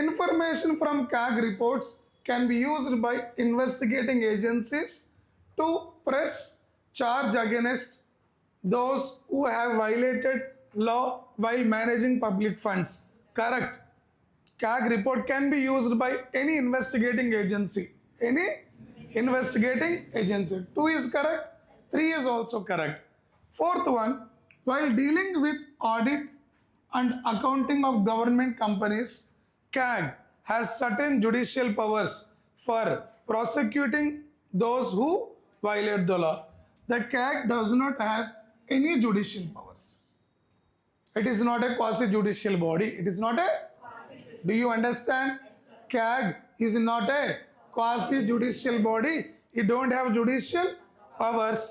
Information from CAG reports can be used by investigating agencies to press charge against those who have violated law while managing public funds. Correct. CAG report can be used by any investigating agency. Any investigating agency. 2 is correct. 3 is also correct. Fourth one, while dealing with audit and accounting of government companies, CAG has certain judicial powers for prosecuting those who violate the law. The CAG does not have any judicial powers. It is not a quasi-judicial body. It is not a... Do you understand? CAG is not a quasi-judicial body. It don't have judicial powers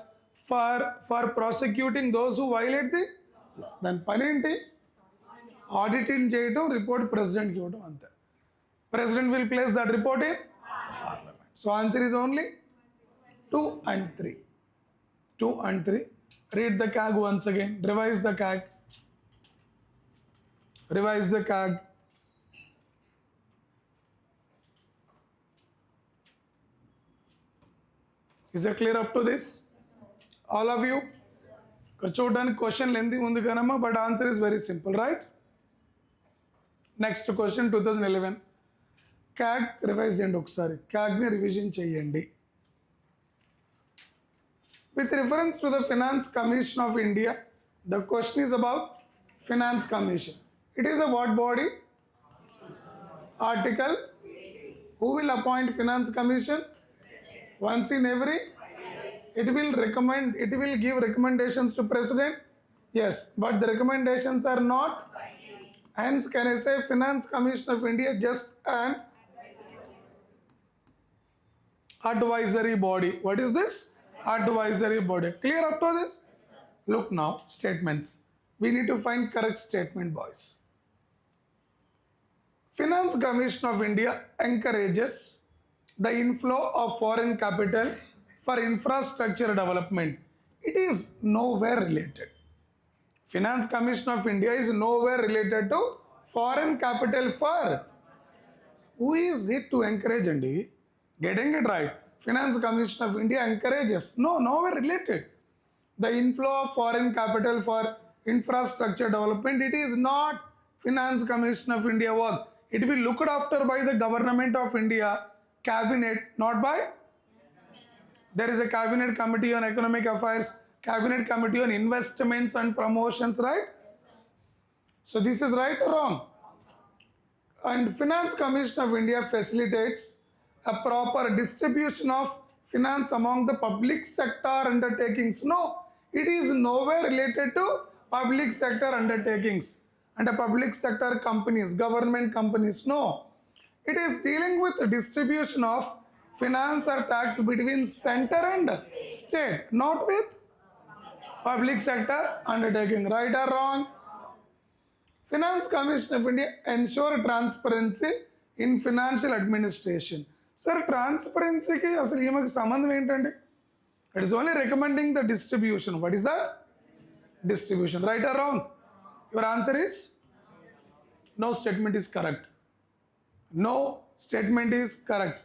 for prosecuting those who violate the law. Then పని ఏంటి? Auditing చేయటం, report ప్రెసిడెంట్కి ఇవ్వడం, అంతే. President will place that report in Parliament. So answer is only 2 and 3. 2 and 3. Read the CAG once again. Revise the CAG. Revise the CAG. Is it clear up to this? All of you? ఇక్కడ చూడడానికి question lengthy ఉంది కనమ్మా, but answer is very simple, right? Next question 2011 CAG revise చేయండి ఒకసారి, క్యాగ్ని revision చేయండి. With reference to the Finance Commission of India, the question is about Finance Commission. It is a what body? Article. Who will appoint Finance Commission? Once in every? It will give recommendations to President? Yes, but the recommendations are not. Hence, can I say Finance Commission of India just an advisory body? What is this? Advisory body. Clear up to this? Look now, statements. We need to find correct statement, boys. Finance Commission of India encourages the inflow of foreign capital for infrastructure development. It is nowhere related. Finance Commission of India is nowhere related to foreign capital for. Who is it to encourage, Andy? Getting it right. Finance Commission of India encourages. No, nowhere related. The inflow of foreign capital for infrastructure development, it is not Finance Commission of India work. It will be looked after by the Government of India, Cabinet, not by. There is a Cabinet Committee on Economic Affairs, Cabinet Committee on Investments and Promotions, right? So this is right or wrong? And Finance Commission of India facilitates a proper distribution of finance among the public sector undertakings. No, it is nowhere related to public sector undertakings and the public sector companies, government companies. No, it is dealing with the distribution of finance or tax between center and state, not with public sector undertaking. Right or wrong? Finance Commission of India ensure transparency in financial administration. Sir, ట్రాన్స్పరెన్సీకి అసలు ఈమెకి సంబంధం ఏంటండి? It is only recommending the distribution. What is that? Distribution. Right or wrong? Your answer is no statement is correct. No statement is correct.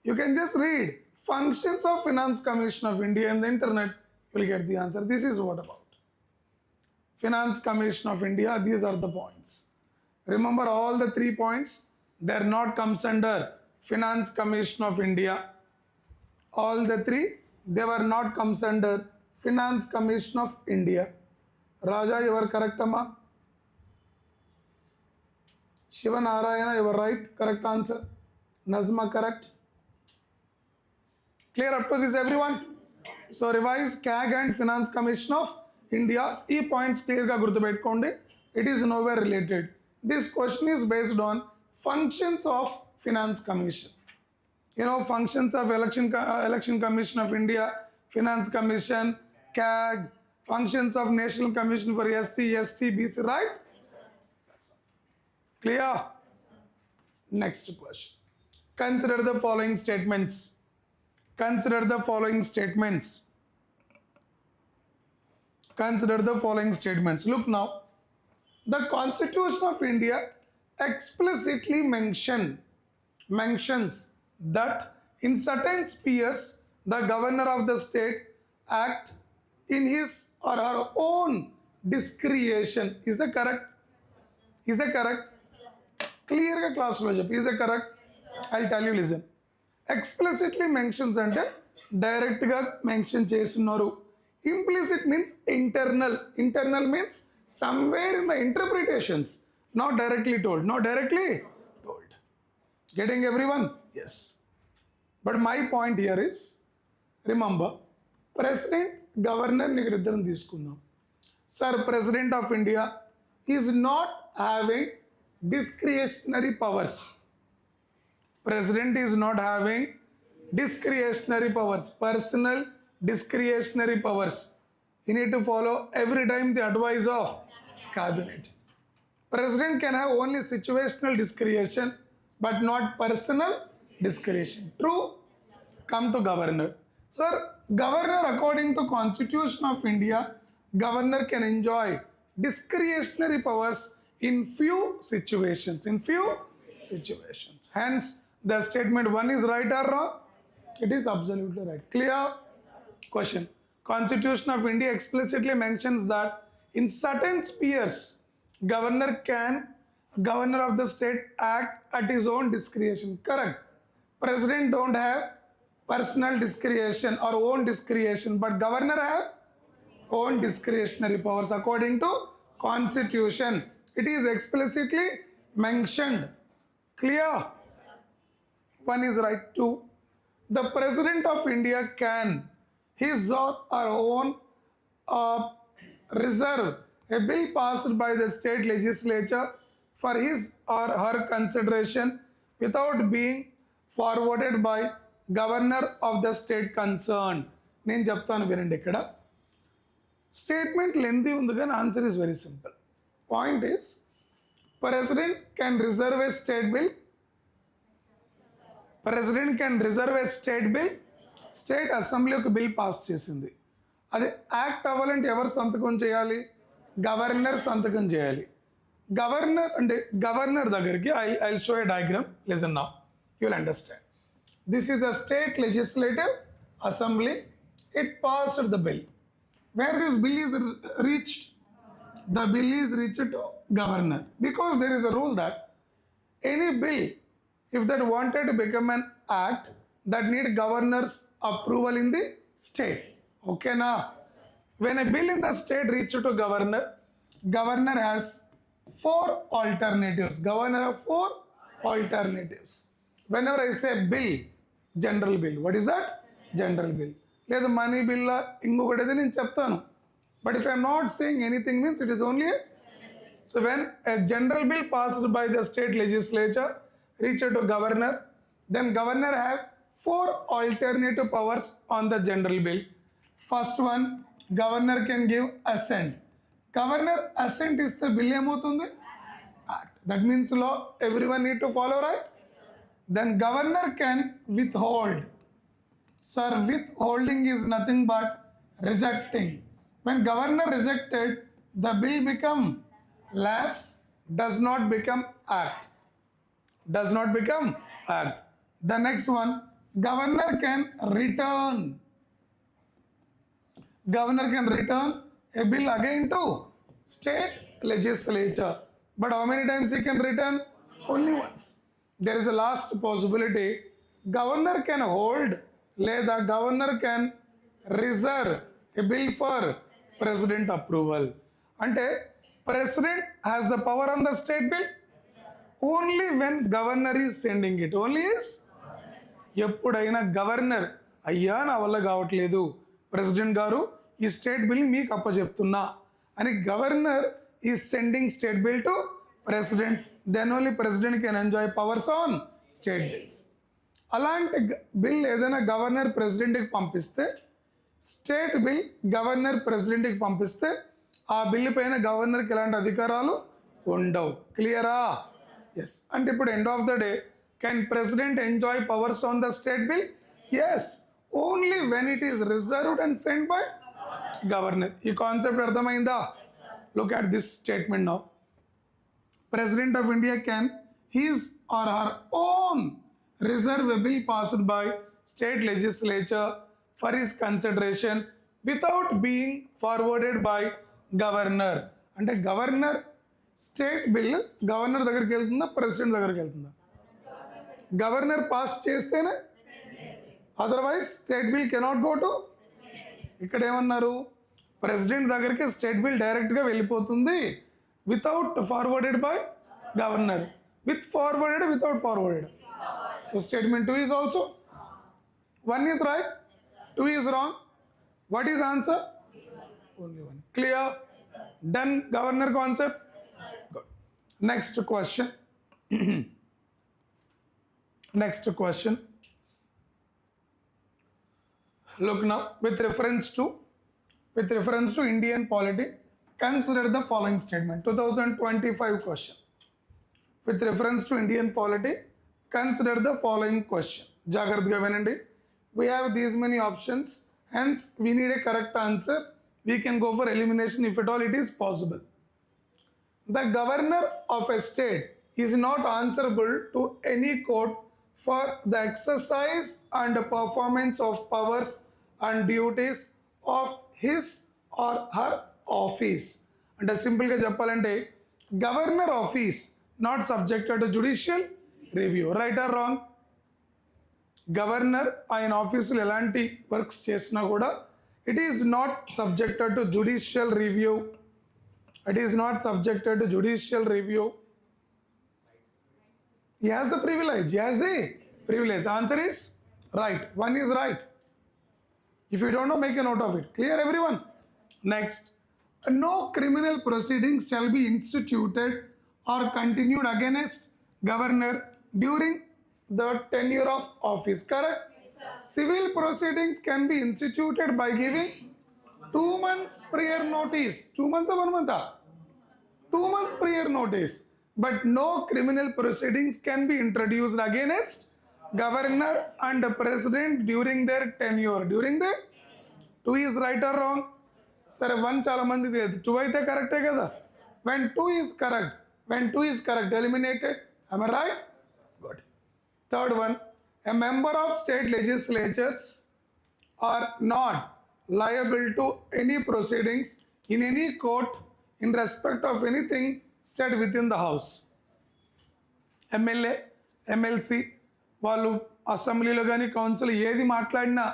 You can just read functions of Finance Commission of India in the internet. You will get the answer. This is what about Finance Commission of India. These are the points. Remember all the 3 points. They are not comes under Finance Commission of India. All the 3, they were not comes under Finance Commission of India. Raja, you are correct, Amma. Shiva Narayana, you are right. Correct answer. Nazma, correct. Clear up to this, everyone? So revise CAG and Finance Commission of India. E points clear ga gurtupettukondi. It is nowhere related. This question is based on functions of Finance Commission. You know, functions of Election Commission of India, Finance Commission, CAG, functions of National Commission for SC, ST, BC, right? That's all. Clear? Next question. Consider the following statements. Consider the following statements. Consider the following statements. Look now. The Constitution of India explicitly mentions that in certain spheres the governor of the state act in his or her own discretion. Is that correct? Is that correct? Clear ga class lo cheppu. Is that correct? I'll tell you, listen. Explicitly mentions ante direct ga mention chestunaru. Implicit means internal. Internal means somewhere in the interpretations, not directly told. Not directly told. Getting everyone? Yes. But my point here is, remember, President, Governor ఇక్కడ ఇద్దరం తీసుకుందాం. Sir, President of India is not having discretionary powers. President is not having discretionary powers, personal discretionary powers. You need to follow every time the advice of Cabinet. President can have only situational discretion but not personal discretion. True? Come to Governor. Sir, Governor, according to Constitution of India, Governor can enjoy discretionary powers in few situations. In few situations. Hence, the statement 1 is right or wrong? It is absolutely right. Clear? Question. Constitution of India explicitly mentions that in certain spheres, Governor can Governor of the state act at his own discretion. Correct. President don't have personal discretion or own discretion, but governor have own discretionary powers according to constitution. It is explicitly mentioned. Clear? One is right. Two, the president of India can his or her own reserve a bill passed by the state legislature for his or her consideration without being forwarded by governor of the state concerned. నేను చెప్తాను వినండి. ఇక్కడ statement lengthy ఉంది కానీ answer is very simple. Point is president can reserve A state bill. President can reserve A state bill. State assembly ఒక bill pass చేసింది, అది act అవ్వాలంటే ఎవరు సంతకం చేయాలి? గవర్నర్ సంతకం చేయాలి. గవర్నర్ అంటే గవర్నర్ దగ్గరికి I show a diagram. Listen now, you will understand. This is a state legislative assembly. It passed the bill. Where this bill is reached? The bill is reached to governor, because there is a rule that any bill, if that wanted to become an act, that need governor's approval in the state. Okay na? When a bill in the state reach to governor, governor has four alternatives. Governor has four alternatives. Whenever I say bill, general bill, what is that? General bill. లేదా money bill ఇంకొకటి అయితే నేను చెప్తాను. But if I am not saying anything, means it is only a... So when a general bill passed by the state legislature reached to governor, then governor have four alternative powers on the general bill. First one, governor can give assent. Governor assent is the bill emutundi act. That means law, everyone need to follow, right? Then governor can withhold. Sir, withholding is nothing but rejecting. When governor rejected, the bill become lapse, does not become act. Does not become act. The next one, governor can return. Governor can return a bill again to state legislature. But how many times he can return? Only once. There is a last possibility. Governor can hold, లేదా governor can reserve a bill for president approval. అంటే president has the power on the state bill only when governor is sending it. Only is ఎప్పుడైనా governor అయ్యా నా వల్ల కావట్లేదు, president గారు ఈ state బిల్ని మీకు అప్పచెప్తున్నా అని governor is sending state bill to president, then only president can enjoy powers on state bills. అలాంటి బిల్ ఏదైనా గవర్నర్ ప్రెసిడెంట్కి పంపిస్తే, స్టేట్ బిల్ గవర్నర్ ప్రెసిడెంట్కి పంపిస్తే ఆ బిల్లు పైన గవర్నర్కి ఎలాంటి అధికారాలు ఉండవు. క్లియరా? ఎస్. అంటే ఇప్పుడు end of the day, can president enjoy powers on the state bill? Yes, only when it is reserved and sent by governor. ఈ కాన్సెప్ట్ అర్థమైందా? Look at this statement now. President of India can his or her own reserve a bill passed by state legislature for his consideration without being forwarded by governor. అంటే governor state bill governor దగ్గరికి వెళ్తుందా, president దగ్గరికి వెళ్తుందా? Governor pass చేస్తేనే, otherwise state bill cannot go to. ఇక్కడ ఏమన్నారు? President దగ్గరికి state bill డైరెక్ట్గా వెళ్ళిపోతుంది without forwarded by governor. With forwarded, without forwarded. So statement 2 is also. 1 is right, 2 is wrong. What is answer? Only 1. Clear? Done governor concept? Good. Next question. Next question. Look now, with reference to Indian polity, consider the following statement. 2025 question. With reference to Indian polity, consider the following question. Jagrathaga vinandi. We have these many options, hence we need a correct answer. We can go for elimination if at all it is possible. The governor of a state is not answerable to any court for the exercise and performance of powers and duties of his or her office. అంటే సింపుల్గా చెప్పాలంటే governor office not subjected to judicial review. Right or wrong? Governor ఆయన ఆఫీసులో ఎలాంటి works చేసినా కూడా it is not subjected to judicial review. It is not subjected to judicial review. He has the privilege. He has the privilege. The answer is right. One is right. If you don't know, make a note of it. Clear, everyone? Next. No criminal proceedings shall be instituted or continued against governor during the tenure of office. Correct? Yes, sir. Civil proceedings can be instituted by giving 2 months prior notice. 2 months or 1 month? 2 months prior notice. But no criminal proceedings can be introduced against governor and president during their tenure. During the 2 is right or wrong? Sir, 1 చాలా మంది 2 అయితే కరెక్టే కదా. When 2 is correct, eliminated. Am I right? Good. Third one, a member of state legislatures are not liable to any proceedings in any court in respect of anything said within the house. MLA MLC వాళ్ళు అసెంబ్లీలో కానీ council ఏది మాట్లాడినా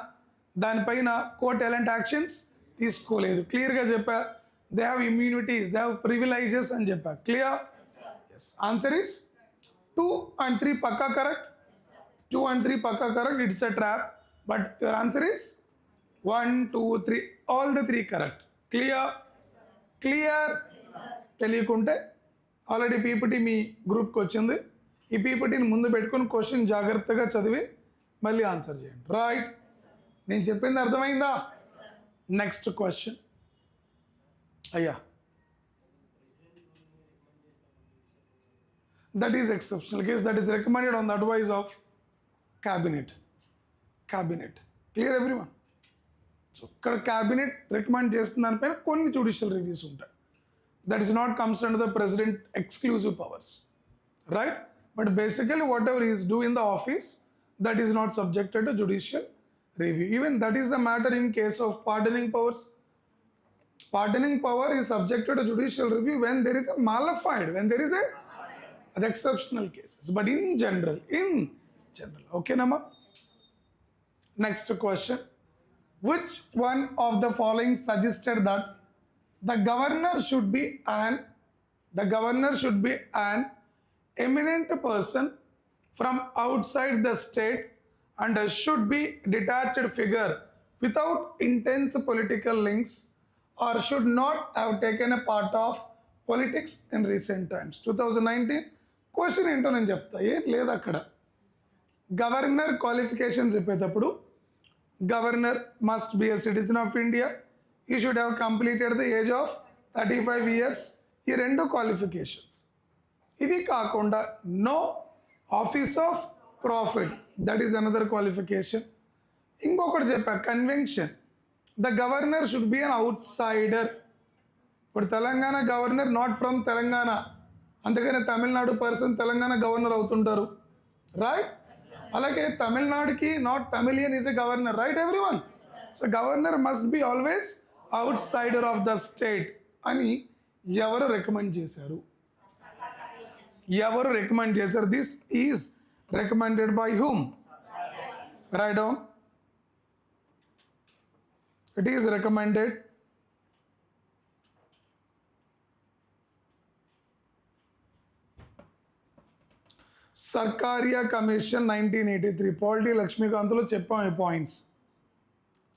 దానిపైన court ఎలాంటి actions తీసుకోలేదు. క్లియర్గా చెప్పా. They have immunities, they have privileges అని చెప్పా. Clear? Yes. Answer is 2 and 3 పక్కా కరెక్ట్. 2 and 3 పక్కా correct. It's a trap. But your answer is 1, 2, 3. All the 3 correct. Clear? Clear? తెలియకుంటే ఆల్రెడీ పీపీటీ మీ గ్రూప్కి వచ్చింది. ఈ పీపీటీని ముందు పెట్టుకుని క్వశ్చన్ జాగ్రత్తగా చదివి మళ్ళీ ఆన్సర్ చేయండి. రైట్? నేను చెప్పింది అర్థమైందా? Next question. అయ్యా, that is exceptional case, that is recommended on the advice of cabinet. Clear, everyone? So ఇక్కడ cabinet recommend చేస్తున్న దానిపైన కొన్ని judicial reviews ఉంటాయి. That is not comes under the president exclusive powers, right? But basically whatever he is do in the office, that is not subjected to judicial review. Even that is the matter in case of pardoning powers. Pardoning power is subjected to judicial review when there is a malified, when there is a the exceptional cases, but in general, okay, Nama? Next question. Which one of the following suggested that the governor should be an eminent person from outside the state and should be detached figure without intense political links, or should not have taken a part of politics in recent times? 2019 question ఏంటో నేను చెప్తా. ఏం లేదు అక్కడ. Governor qualification చెప్పేటప్పుడు governor must be a citizen of India, you should have completed the age of 35 years. ఈ 2 qualifications. ఇవి కాకుండా no office of profit, that is another qualification. ఇంకొకటి చెప్పా, convention. The governor should be an outsider. ఇప్పుడు Telangana governor not from Telangana, అందుకనే Tamil Nadu person Telangana governor అవుతుంటారు. Right? అలాగే తమిళనాడుకి not Tamilian is a governor. Right everyone? So governor must be always outsider of the state అని ఎవరు recommend చేశారు? This is recommended by whom? Right down. It is recommended Sarkaria commission 1983. Polity లక్ష్మీకాంత్లో చెప్పాం ఈ points.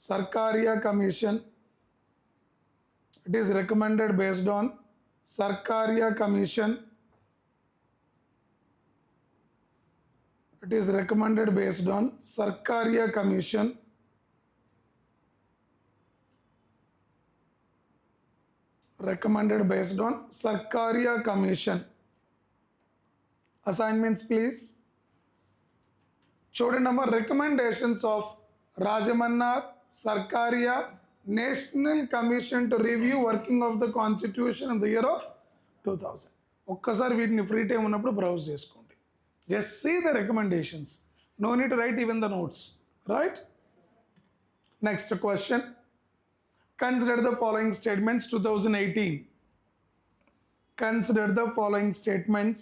Sarkaria commission, it is recommended based on Sarkaria commission. It is recommended based on Sarkariya Commission. Recommended based on Sarkariya Commission. Assignments, please. చూడండి అమ్మ, recommendations of Rajamannar, Sarkaria, national commission to review working of the constitution in the year of 2000. ఒక్కసారి వీటిని free time ఉన్నప్పుడు browse చేసుకోండి. Just see the recommendations. No need to write even the notes. Right? Next question. Consider the following statements 2018. Consider the following statements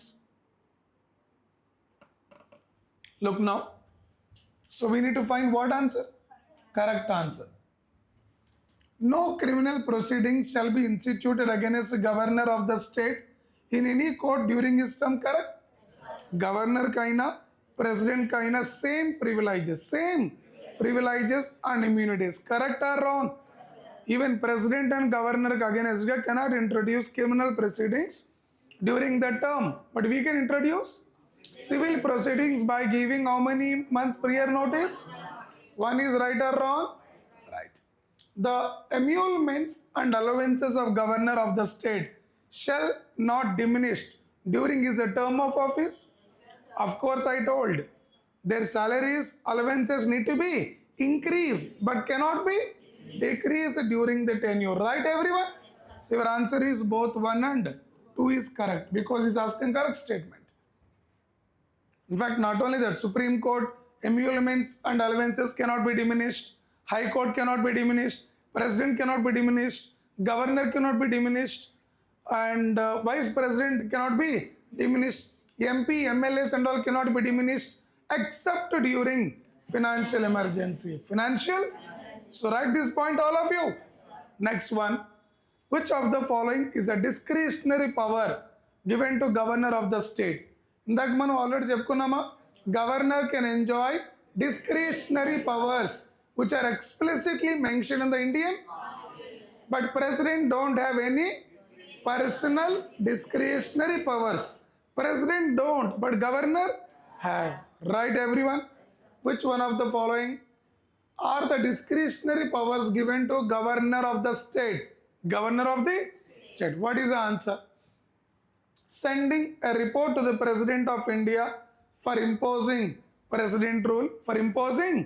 Look now. So we need to find what answer? Correct answer. No criminal proceedings shall be instituted against the governor of the state in any court during his term, correct? Governor kaina, president kaina, same privileges and immunities, correct or wrong? Even president and governor against cannot introduce criminal proceedings during the term, but we can introduce civil proceedings by giving how many months prior notice? One is right or wrong? Right. The emoluments and allowances of governor of the state shall not diminish during his term of office. Of course, I told their salaries, allowances need to be increased but cannot be decreased during the tenure. Right, everyone? So your answer is both 1 and 2 is correct because it's asking correct statement. In fact, not only that, Supreme Court emoluments and allowances cannot be diminished, High Court cannot be diminished, President cannot be diminished, Governor cannot be diminished, and Vice President cannot be diminished, MP, MLAs and all cannot be diminished except during financial emergency. Financial? So write this point, all of you. Next one. Which of the following is a discretionary power given to governor of the state? ఇందాక మనం already చెప్పుకున్నామా governor can enjoy discretionary powers which are explicitly mentioned in the Indian, but president don't have any personal discretionary powers. President don't, but governor have. Right, everyone? Which one of the following are the discretionary powers given to governor of the state? Governor of the state. What is the answer? Sending a report to the President of India for imposing President rule. For imposing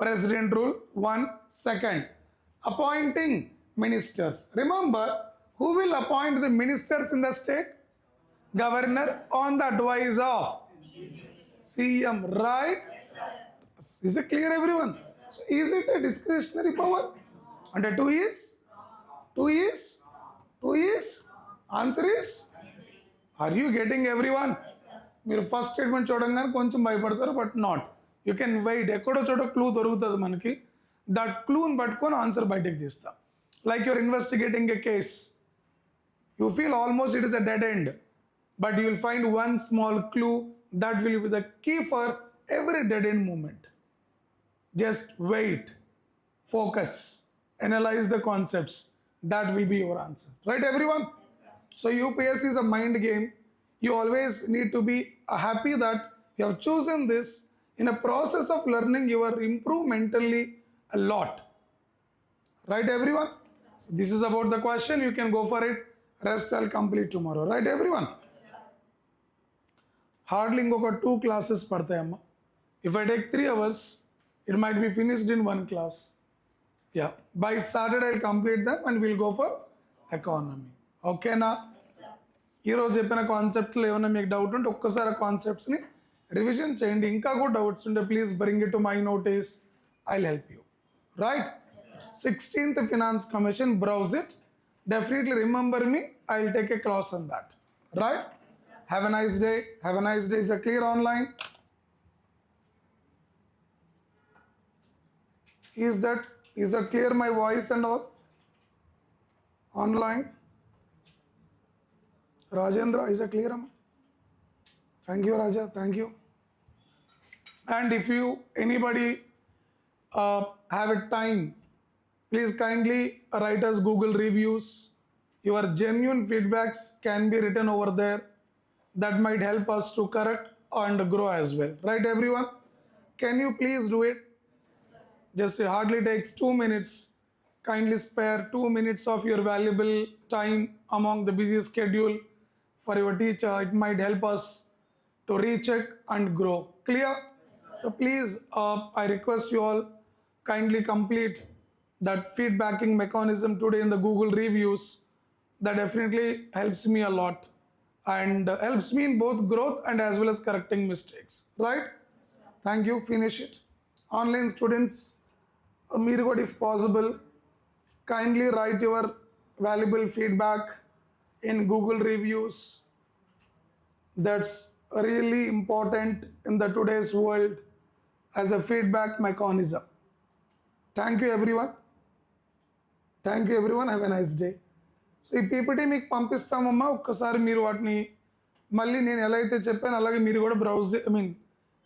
President rule. 1 second. Appointing ministers. Remember, who will appoint the ministers in the state? Governor on the advice of CM. Right? Is it clear, everyone? So is it a discretionary power? And the 2 is? 2 is? Answer is? Are you getting, everyone? మీరు first statement చూడంగానే కొంచెం భయపడతారు, but not. You can wait. ఎక్కడో చోట clue దొరుకుతుంది మనకి. That క్లూని పట్టుకొని answer బయటకు తీస్తా. Like your investigating a case, you feel almost it is a dead end, but you will find one small clue that will be the key for every dead end movement. Just wait, focus, analyze the concepts. That will be your answer. Right, everyone? So UPSC is a mind game. You always need to be happy that you have chosen this. In a process of learning, you are improve mentally a lot. Right, everyone? So this is about the question. You can go for it. Rest I'll complete tomorrow. Right, everyone? Hardly inkoka 2 classes padtayamma. If I take 3 hours, it might be finished in 1 class. Yeah, by Saturday I'll complete them and we'll go for economy. Okay na? ఈరోజు చెప్పిన కాన్సెప్ట్లో ఏమైనా మీకు doubt ఉంటే ఒక్కసారి ఆ కాన్సెప్ట్స్ని revision చేయండి. ఇంకా కూడా డౌట్స్ ఉంటే please bring it to my notice. I'll help you. Right? 16th Finance Commission, browse it. Definitely remember me. I'll take a class on that. Right? Have a nice day. Have a nice day. Is it clear online? Is that clear, my voice and all? Online? Rajendra, is it clear? Thank you, Raja. Thank you. And if you, anybody have a time, please kindly write us Google reviews. Your genuine feedbacks can be written over there. That might help us to correct and grow as well. Right, everyone? Can you please do it? Just it hardly takes 2 minutes. Kindly spare 2 minutes of your valuable time among the busy schedule for your teacher. It might help us to recheck and grow. Clear? So please, I request you all kindly complete that feedbacking mechanism today in the Google reviews. That definitely helps me a lot and helps me in both growth and as well as correcting mistakes. Right? Thank you. Finish it. Online students, మీరు కూడా if possible, kindly write your valuable feedback in Google reviews. That's really important in the today's world as a feedback mechanism. Thank you everyone. Thank you everyone, have a nice day. So ఈ PPT మీకు పంపిస్తామమ్మా, ఒక్కసారి మీరు వాటిని మళ్ళీ నేను ఎలా అయితే చెప్పాను అలాగే మీరు కూడా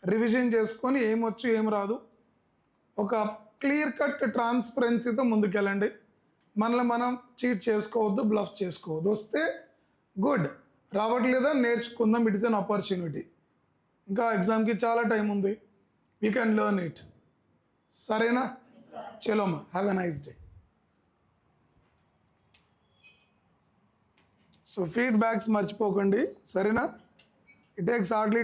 రివిజన్ చేసుకొని ఏమొచ్చు ఏం రాదు ఒక క్లియర్ కట్ ట్రాన్స్పరెన్సీతో ముందుకెళ్ళండి. మనల్ని మనం చీట్ చేసుకోవద్దు, బ్లఫ్ చేసుకోవద్దు. వస్తే గుడ్, రావట్లేదా నేర్చుకుందాం, ఇట్ ఇస్ అన్ ఆపర్చునిటీ. ఇంకా ఎగ్జామ్కి చాలా టైం ఉంది, యూ కెన్ లెర్న్ ఇట్. సరేనా? చలోమ్మా, have a nice day. So feedbacks మర్చిపోకండి, సరేనా? It takes hardly